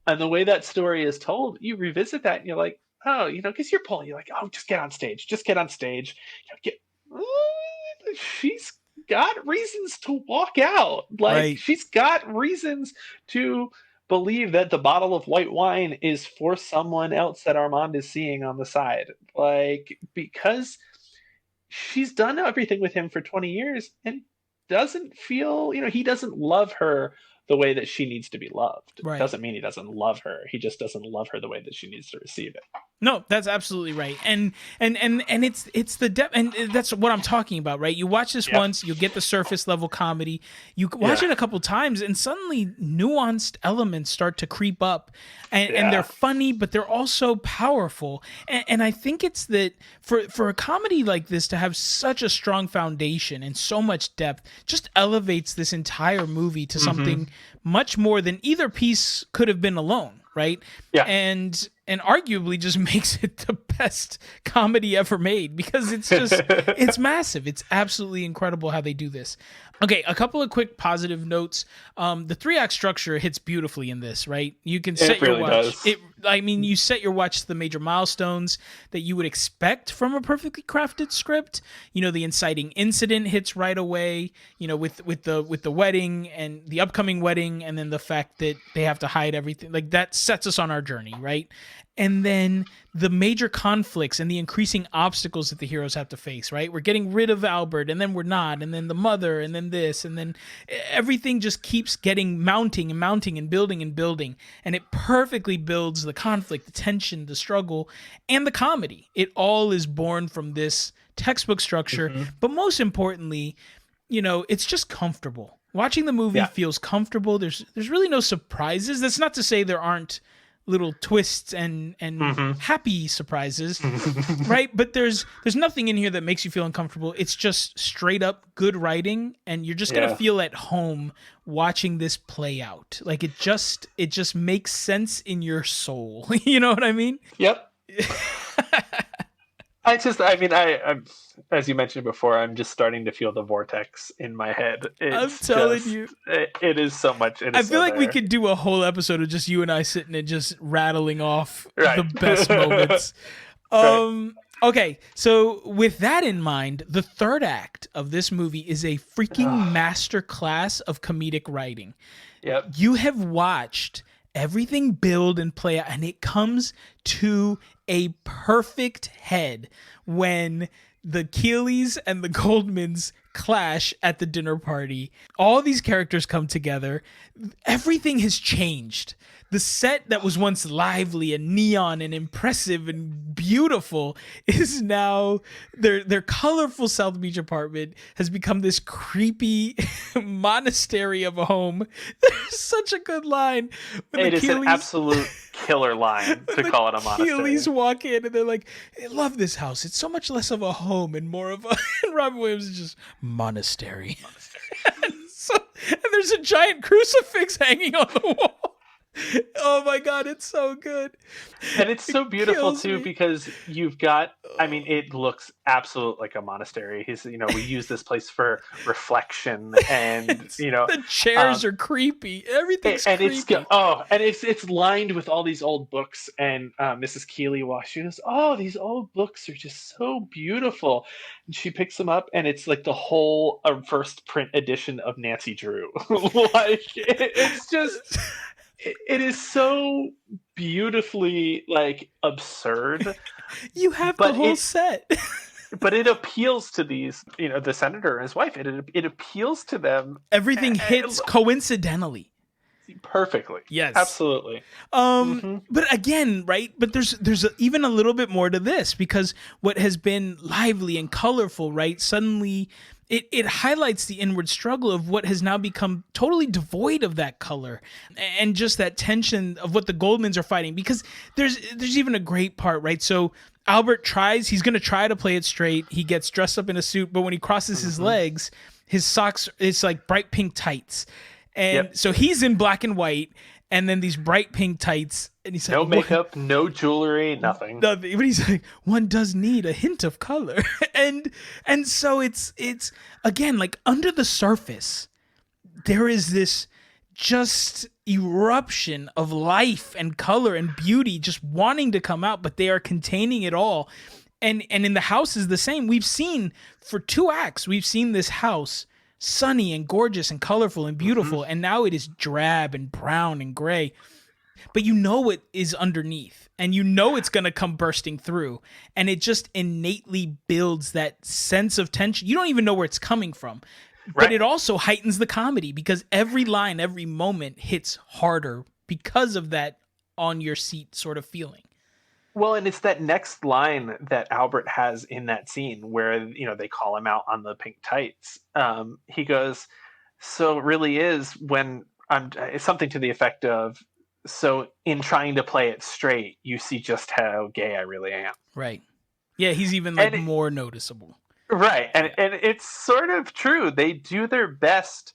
And the way that story is told, you revisit that and you're like, oh, you know, because you're like, oh, just get on stage. You know, she's got reasons to walk out. Like, she's got reasons to believe that the bottle of white wine is for someone else that Armand is seeing on the side. Like, because she's done everything with him for 20 years and doesn't feel, you know, he doesn't love her the way that she needs to be loved. Right. Doesn't mean he doesn't love her. He just doesn't love her the way that she needs to receive it. No, that's absolutely right. And it's the depth, and that's what I'm talking about, right? You watch this once, you get the surface level comedy. You watch it a couple times, and suddenly nuanced elements start to creep up, and they're funny, but they're also powerful. And I think it's that for a comedy like this to have such a strong foundation and so much depth just elevates this entire movie to something much more than either piece could have been alone, right? Yeah. And arguably just makes it the best comedy ever made, because it's just it's massive. It's absolutely incredible how they do this. Okay, a couple of quick positive notes. The 3-act structure hits beautifully in this, right? You can It set your really watch. does. You set your watch to the major milestones that you would expect from a perfectly crafted script. The inciting incident hits right away. With the wedding and the upcoming wedding, and then the fact that they have to hide everything. Like, that sets us on our journey, right? And then the major conflicts and the increasing obstacles that the heroes have to face, right? We're getting rid of Albert, and then we're not, and then the mother, and then this, and then everything just keeps mounting and building and building. And it perfectly builds the conflict, the tension, the struggle, and the comedy. It all is born from this textbook structure. But most importantly, it's just comfortable. Watching the movie feels comfortable. There's really no surprises. That's not to say there aren't little twists and happy surprises, right? But there's nothing in here that makes you feel uncomfortable. It's just straight up good writing, and you're just gonna feel at home watching this play out. Like, it just makes sense in your soul. You know what I mean? Yep. I'm as you mentioned before, I'm just starting to feel the vortex in my head. I'm telling you, it is so much. I feel like we could do a whole episode of just you and I sitting and just rattling off Right. the best moments. Right. Okay, so with that in mind, the third act of this movie is a freaking masterclass of comedic writing. Yep. You have watched everything build and play out, and it comes to a perfect head when the Keeleys and the Goldmans clash at the dinner party. All these characters come together. Everything has changed. The set that was once lively and neon and impressive and beautiful is now their colorful South Beach apartment has become this creepy monastery of a home. There's such a good line. It is an absolute killer line to call it a monastery. Keeleys walk in and they're like, I love this house. It's so much less of a home and more of a... And Robin Williams is just, monastery. And there's a giant crucifix hanging on the wall. Oh my God, it's so good. And it's so beautiful too, because you've got, it looks absolute like a monastery. We use this place for reflection, and the chairs are creepy. Everything's creepy. It's lined with all these old books, and Mrs. Keeley she goes, "Oh, these old books are just so beautiful." And she picks them up, and it's like the whole first print edition of Nancy Drew. It's just it is so beautifully absurd. You have the whole set. But it appeals to these, the senator and his wife. It appeals to them. Everything hits coincidentally. Perfectly. Yes. Absolutely. But again, right? But there's even a little bit more to this, because what has been lively and colorful, right? Suddenly it highlights the inward struggle of what has now become totally devoid of that color and just that tension of what the Goldmans are fighting. Because there's even a great part, right? So Albert he's going to try to play it straight. He gets dressed up in a suit, but when he crosses his legs, his socks, it's like bright pink tights. And so he's in black and white, and then these bright pink tights, and he's like, no makeup, no jewelry, nothing. But he's like, one does need a hint of color. and so it's again, like, under the surface, there is this just eruption of life and color and beauty just wanting to come out, but they are containing it all. And in the house is the same. We've seen for 2 acts, we've seen this house sunny and gorgeous and colorful and beautiful, and now it is drab and brown and gray. But what is underneath, and it's going to come bursting through, and it just innately builds that sense of tension. You don't even know where it's coming from, but it also heightens the comedy, because every line, every moment hits harder because of that on your seat sort of feeling. Well, and it's that next line that Albert has in that scene where, they call him out on the pink tights. He goes, so it really is when it's something to the effect of, so in trying to play it straight, you see just how gay I really am. Right. Yeah, he's even more noticeable. Right. And it's sort of true. They do their best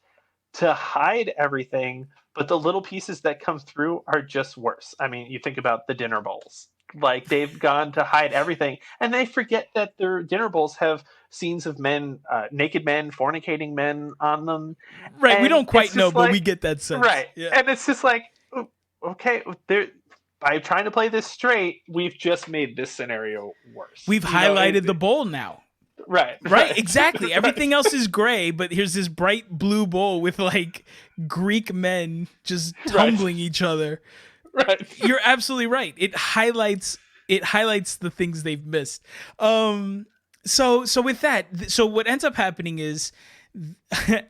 to hide everything, but the little pieces that come through are just worse. You think about the dinner bowls. Like they've gone to hide everything, and they forget that their dinner bowls have scenes of men, naked men, fornicating men on them, Right. We and don't it's quite know, just but we like, get that sense. right, Yeah. and it's just like, okay, there. By trying to play this straight, we've just made this scenario worse. We've highlighted the bowl now. Right. Right, exactly. Everything right. else is gray, but here's this bright blue bowl with like Greek men just Right. tumbling each other. Right. You're absolutely right. It highlights the things they've missed. So with that, so what ends up happening is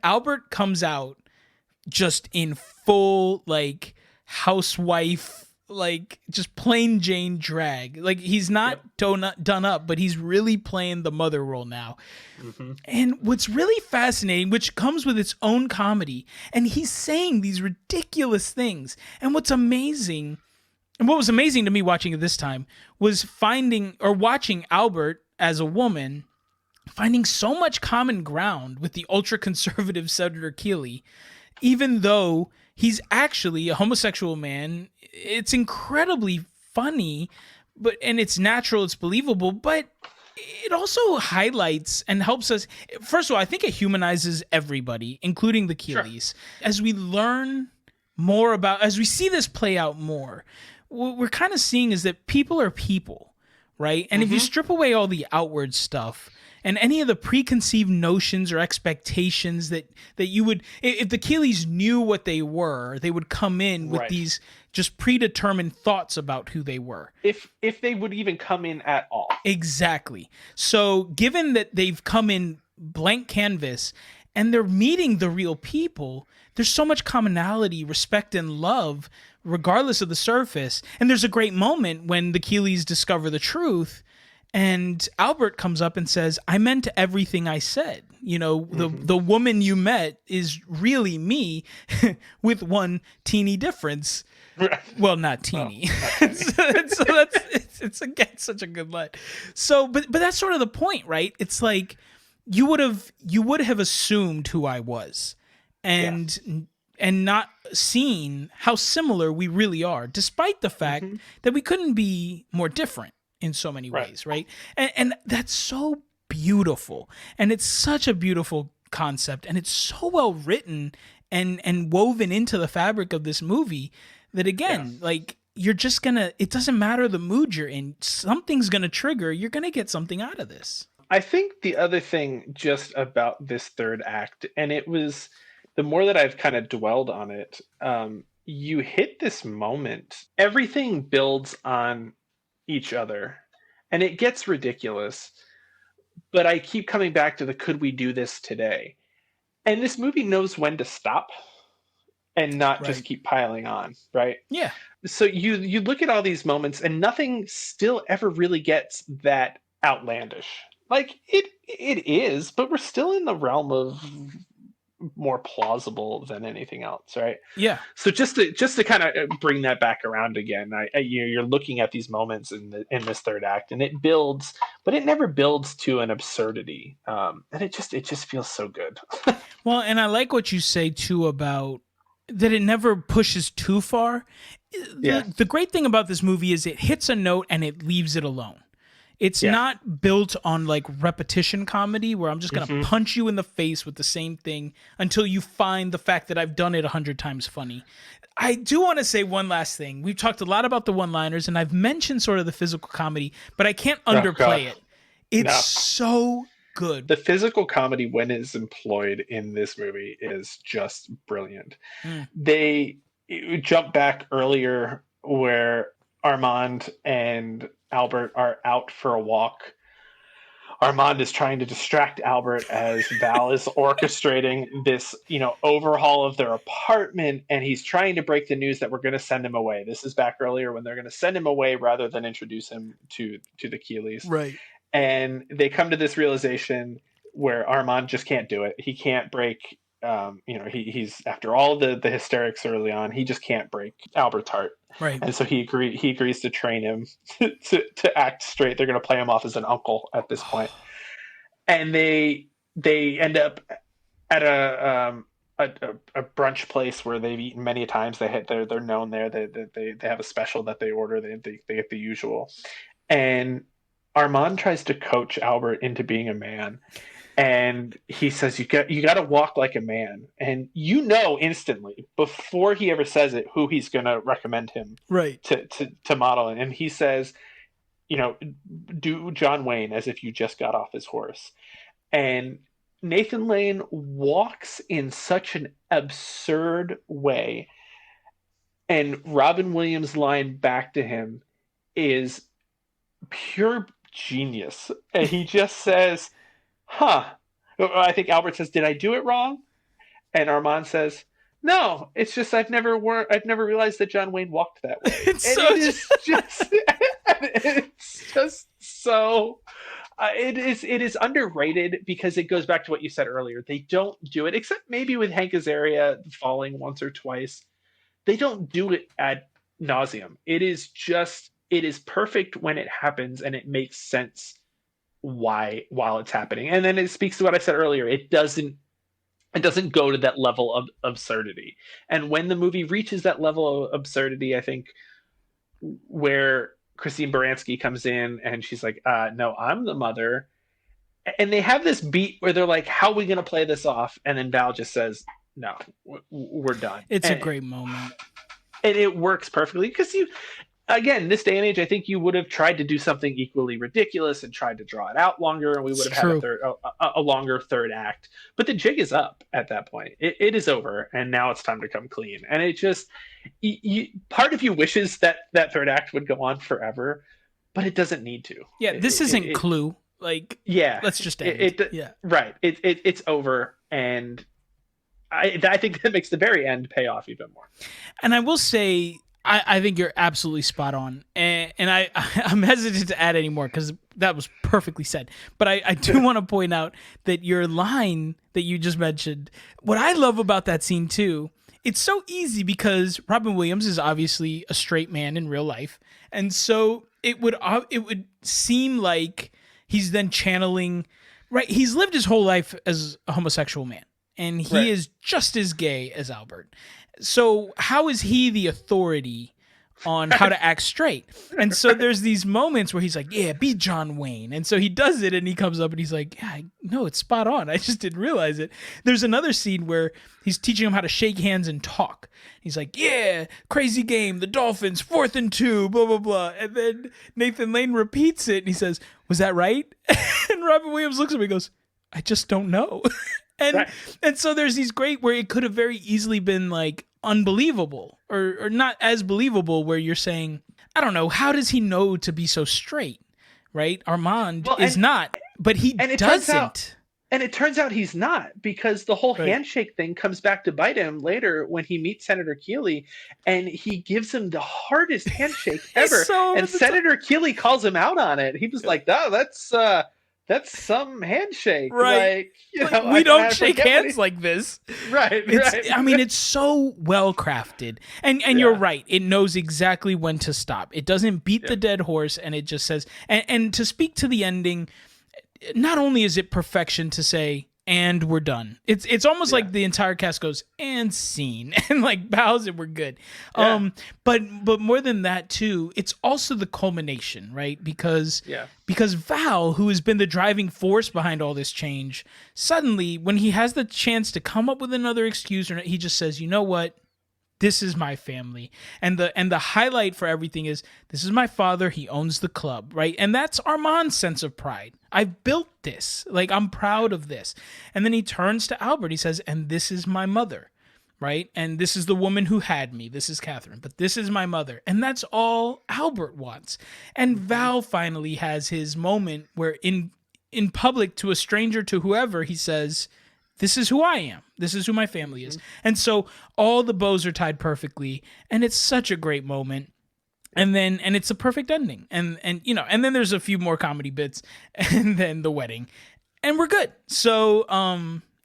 Albert comes out just in full like housewife, like just plain Jane drag. Like he's not done up, but he's really playing the mother role now. Mm-hmm. And what's really fascinating, which comes with its own comedy, and he's saying these ridiculous things. And what's amazing, and what was amazing to me watching it this time, was watching Albert as a woman finding so much common ground with the ultra conservative Senator Keeley, even though he's actually a homosexual man. It's incredibly funny, and it's natural, it's believable, but it also highlights and helps us. First of all, I think it humanizes everybody, including the Keeleys. Sure. As we learn more as we see this play out more, what we're kind of seeing is that people are people, right? And if you strip away all the outward stuff, and any of the preconceived notions or expectations that you would, if the Keeleys knew what they were, they would come in with these just predetermined thoughts about who they were. If they would even come in at all. Exactly. So given that they've come in blank canvas and they're meeting the real people, there's so much commonality, respect, and love, regardless of the surface. And there's a great moment when the Keeleys discover the truth. And Albert comes up and says, I meant everything I said. You know, the woman you met is really me with one teeny difference. Right. Well, not teeny. It's again such a good line. So, but that's sort of the point, right? It's like you would have assumed who I was and not seen how similar we really are, despite the fact that we couldn't be more different in so many ways, right? And that's so beautiful. And it's such a beautiful concept, and it's so well written and woven into the fabric of this movie that, again, like, you're just gonna, it doesn't matter the mood you're in, something's gonna trigger, you're gonna get something out of this. I think the other thing just about this third act, and it was, the more that I've kind of dwelled on it, you hit this moment, everything builds on each other, and it gets ridiculous, but I keep coming back to the could we do this today? And this movie knows when to stop and not just keep piling on, right? Yeah. So you look at all these moments and nothing still ever really gets that outlandish. Like it is, but we're still in the realm of more plausible than anything else, right? Yeah. So just to kind of bring that back around again, you're looking at these moments in this third act, and it builds, but it never builds to an absurdity, and it just feels so good. Well, and I like what you say too about that it never pushes too far. The great thing about this movie is it hits a note and it leaves it alone. It's not built on like repetition comedy where I'm just going to punch you in the face with the same thing until you find the fact that I've done it 100 times funny. I do want to say one last thing. We've talked a lot about the one-liners, and I've mentioned sort of the physical comedy, but I can't underplay it. It's so good. The physical comedy, when it's employed in this movie, is just brilliant. They jump back earlier where Armand and Albert are out for a walk. Armand is trying to distract Albert as Val is orchestrating this, overhaul of their apartment, and he's trying to break the news that we're going to send him away. This is back earlier when they're going to send him away rather than introduce him to the Keeleys. Right. And they come to this realization where Armand just can't do it. He can't break, he's after all the hysterics early on, he just can't break Albert's heart. Right. And so he agrees to train him to act straight. They're going to play him off as an uncle at this point. And they end up at a brunch place where they've eaten many times. They're known there. They have a special that they order. They get the usual, and Armand tries to coach Albert into being a man, and he says you got to walk like a man, and instantly before he ever says it who he's going to recommend him Right. to model, and he says, do John Wayne as if you just got off his horse, and Nathan Lane walks in such an absurd way, and Robin Williams' line back to him is pure genius, and he just says, "Huh." I think Albert says, "Did I do it wrong?" And Armand says, "No, it's just I've never realized that John Wayne walked that way." It's just so. It is underrated because it goes back to what you said earlier. They don't do it, except maybe with Hank Azaria falling once or twice. They don't do it ad nauseum. It is perfect when it happens, and it makes sense while it's happening. And then it speaks to what I said earlier. It doesn't go to that level of absurdity. And when the movie reaches that level of absurdity, I think where Christine Baranski comes in and she's like, no, I'm the mother. And they have this beat where they're like, how are we going to play this off? And then Val just says, no, we're done. It's a great moment. And it works perfectly because again, this day and age, I think you would have tried to do something equally ridiculous and tried to draw it out longer, and we would have had a longer third act. But the jig is up at that point. It is over, and now it's time to come clean. And it just, part of you wishes that third act would go on forever, but it doesn't need to. Yeah, this isn't Clue. Like, yeah, let's just end it. Yeah, right. It's over, and I think that makes the very end pay off even more. And I will say, I think you're absolutely spot on, and I'm hesitant to add any more because that was perfectly said. But I do want to point out that your line that you just mentioned, what I love about that scene too, it's so easy because Robin Williams is obviously a straight man in real life, and so it would seem like he's then channeling, right? He's lived his whole life as a homosexual man, and he is just as gay as Albert. So how is he the authority on how to act straight? And so there's these moments where he's like, yeah, be John Wayne. And so he does it, and he comes up and he's like, yeah, no, it's spot on. I just didn't realize it. There's another scene where he's teaching him how to shake hands and talk. He's like, yeah, crazy game, the Dolphins, 4th and 2, blah, blah, blah. And then Nathan Lane repeats it, and he says, was that right? And Robin Williams looks at me and goes, I just don't know. And so there's these great where it could have very easily been like unbelievable or not as believable, where you're saying, I don't know, how does he know to be so straight, right? Armand is not, but he doesn't. And it turns out he's not, because the whole handshake thing comes back to bite him later when he meets Senator Keeley, and he gives him the hardest handshake ever. And Senator Keeley calls him out on it. He was like, oh, that's some handshake. Right. Like, we don't shake hands like this. Right. I mean, it's so well crafted. And you're right. It knows exactly when to stop. It doesn't beat the dead horse, and it just says, and to speak to the ending, not only is it perfection to say, and we're done. It's almost like the entire cast goes, and scene, and like bows, and we're good. Yeah. But more than that too, it's also the culmination, right? Because Val, who has been the driving force behind all this change, suddenly when he has the chance to come up with another excuse, or he just says, you know what? This is my family. And the highlight for everything is, this is my father. He owns the club, right? And that's Armand's sense of pride. I've built this. Like, I'm proud of this. And then he turns to Albert. He says, and this is my mother, right? And this is the woman who had me. This is Catherine. But this is my mother. And that's all Albert wants. And Val finally has his moment where in public, to a stranger, to whoever, he says, this is who I am. This is who my family is. And so all the bows are tied perfectly, and it's such a great moment. And it's a perfect ending. And then there's a few more comedy bits, and then the wedding, and we're good. So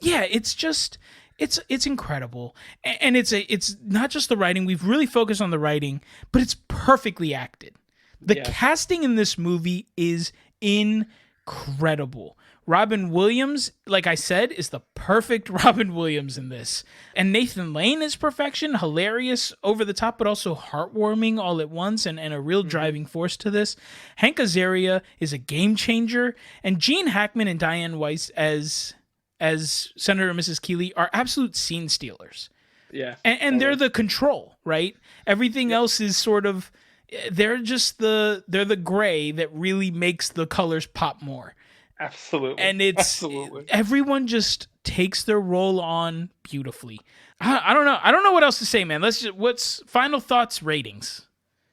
it's just it's incredible. And it's not just the writing. We've really focused on the writing, but it's perfectly acted. The casting in this movie is incredible. Robin Williams, like I said, is the perfect Robin Williams in this. And Nathan Lane is perfection, hilarious, over the top, but also heartwarming all at once and a real driving force to this. Hank Azaria is a game changer. And Gene Hackman and Diane Weiss as Senator and Mrs. Keeley are absolute scene stealers. Yeah. And they're the control, right? Everything else is sort of, they're the gray that really makes the colors pop more. Absolutely. And everyone just takes their role on beautifully. I don't know. I don't know what else to say, man. What's final thoughts, ratings?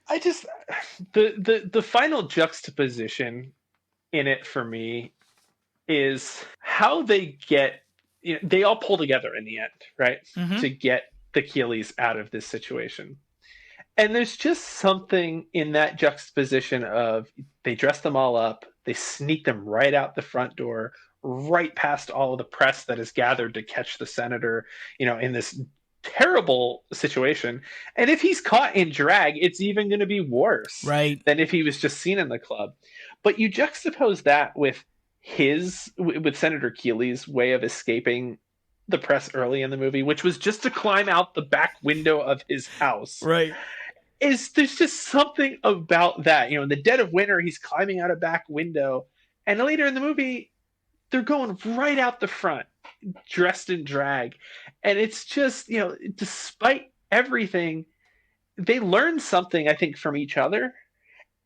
The final juxtaposition in it for me is how they get, they all pull together in the end, right? Mm-hmm. To get the Keeleys out of this situation. And there's just something in that juxtaposition of they dress them all up, they sneak them right out the front door, right past all of the press that is gathered to catch the senator, in this terrible situation. And if he's caught in drag, it's even going to be worse than if he was just seen in the club. But you juxtapose that with Senator Keeley's way of escaping the press early in the movie, which was just to climb out the back window of his house. Right. There's just something about that. In the dead of winter, he's climbing out a back window. And later in the movie, they're going right out the front, dressed in drag. And it's just, despite everything, they learn something, I think, from each other.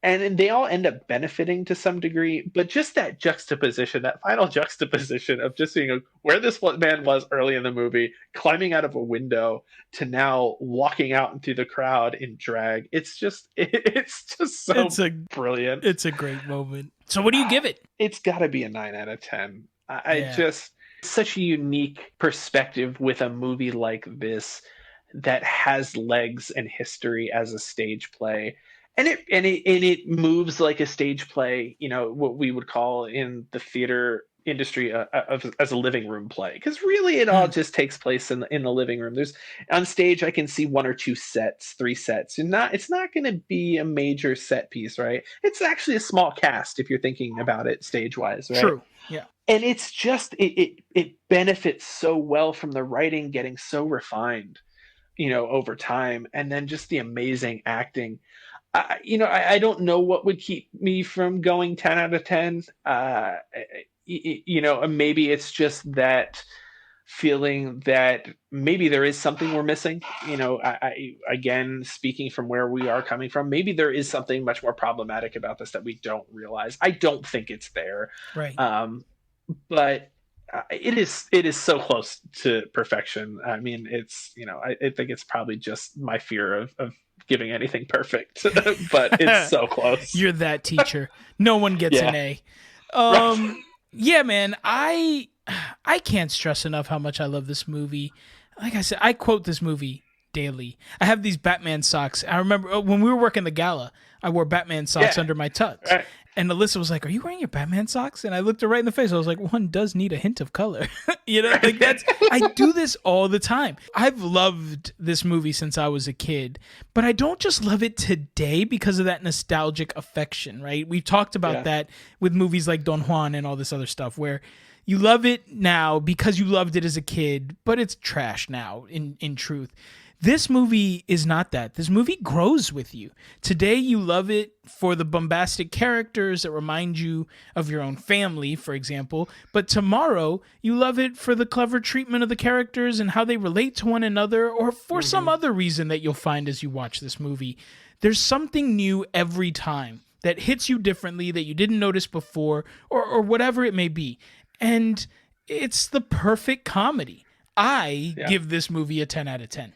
And they all end up benefiting to some degree. But just that juxtaposition, that final juxtaposition of just seeing where this man was early in the movie, climbing out of a window, to now walking out into the crowd in drag. It's just so brilliant. It's a great moment. So what do you give it? It's got to be a 9 out of 10. Such a unique perspective with a movie like this that has legs and history as a stage play. And it moves like a stage play, what we would call in the theater industry as a living room play, because really it all just takes place in the living room. There's on stage I can see 1 or 2 sets, 3 sets, and it's not going to be a major set piece, right? It's actually a small cast if you're thinking about it stage wise, right? True. Yeah. And it's just it benefits so well from the writing getting so refined, over time, and then just the amazing acting. I don't know what would keep me from going 10 out of 10. Maybe it's just that feeling that maybe there is something we're missing. Again, speaking from where we are coming from, maybe there is something much more problematic about this that we don't realize. I don't think it's there. Right. But it is so close to perfection. I mean, it's, I think it's probably just my fear of giving anything perfect, but it's so close. You're that teacher. No one gets an A. Yeah, man, I can't stress enough how much I love this movie. Like I said, I quote this movie daily. I have these Batman socks. I remember when we were working the gala, I wore Batman socks under my tux. Right. And Alyssa was like, "Are you wearing your Batman socks?" And I looked her right in the face. I was like, "One does need a hint of color." I do this all the time. I've loved this movie since I was a kid, but I don't just love it today because of that nostalgic affection, right? We've talked about that with movies like Don Juan and all this other stuff where you love it now because you loved it as a kid, but it's trash now in truth. This movie is not that. This movie grows with you. Today, you love it for the bombastic characters that remind you of your own family, for example. But tomorrow, you love it for the clever treatment of the characters and how they relate to one another, or for some other reason that you'll find as you watch this movie. There's something new every time that hits you differently that you didn't notice before, or whatever it may be. And it's the perfect comedy. I give this movie a 10 out of 10.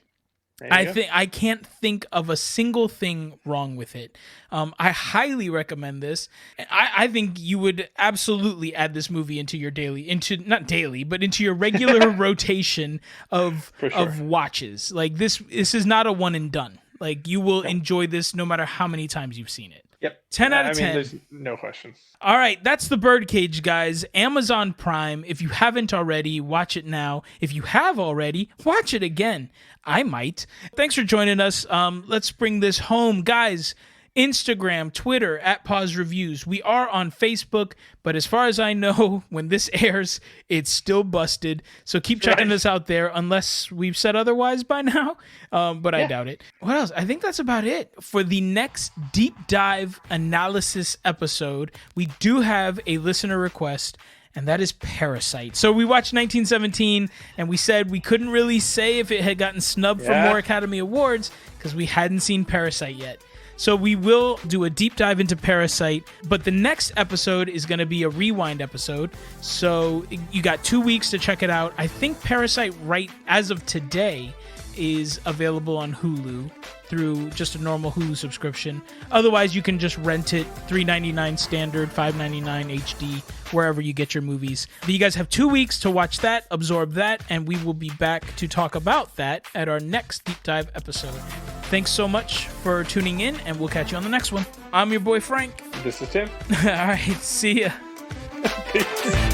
I can't think of a single thing wrong with it. I highly recommend this. I think you would absolutely add this movie into your into your regular rotation of watches. Like this is not a one and done. Like you will enjoy this no matter how many times you've seen it. Yep. 10 out of 10. There's no question. All right, that's the Birdcage, guys. Amazon Prime. If you haven't already, watch it now. If you have already, watch it again. I might. Thanks for joining us. Let's bring this home. Guys, Instagram, Twitter, @Pause Reviews. We are on Facebook, but as far as I know, when this airs, it's still busted. So keep checking us out there, unless we've said otherwise by now, but I doubt it. What else? I think that's about it. For the next deep dive analysis episode, we do have a listener request, and that is Parasite. So we watched 1917, and we said we couldn't really say if it had gotten snubbed for more Academy Awards because we hadn't seen Parasite yet. So we will do a deep dive into Parasite, but the next episode is going to be a rewind episode. So you got 2 weeks to check it out. I think Parasite, right as of today, is available on Hulu through just a normal Hulu subscription. Otherwise, you can just rent it, $3.99 standard, $5.99 HD, wherever you get your movies. But you guys have 2 weeks to watch that, absorb that, and we will be back to talk about that at our next deep dive episode. Thanks so much for tuning in, and we'll catch you on the next one. I'm your boy Frank. This is Tim. All right, see ya. Peace.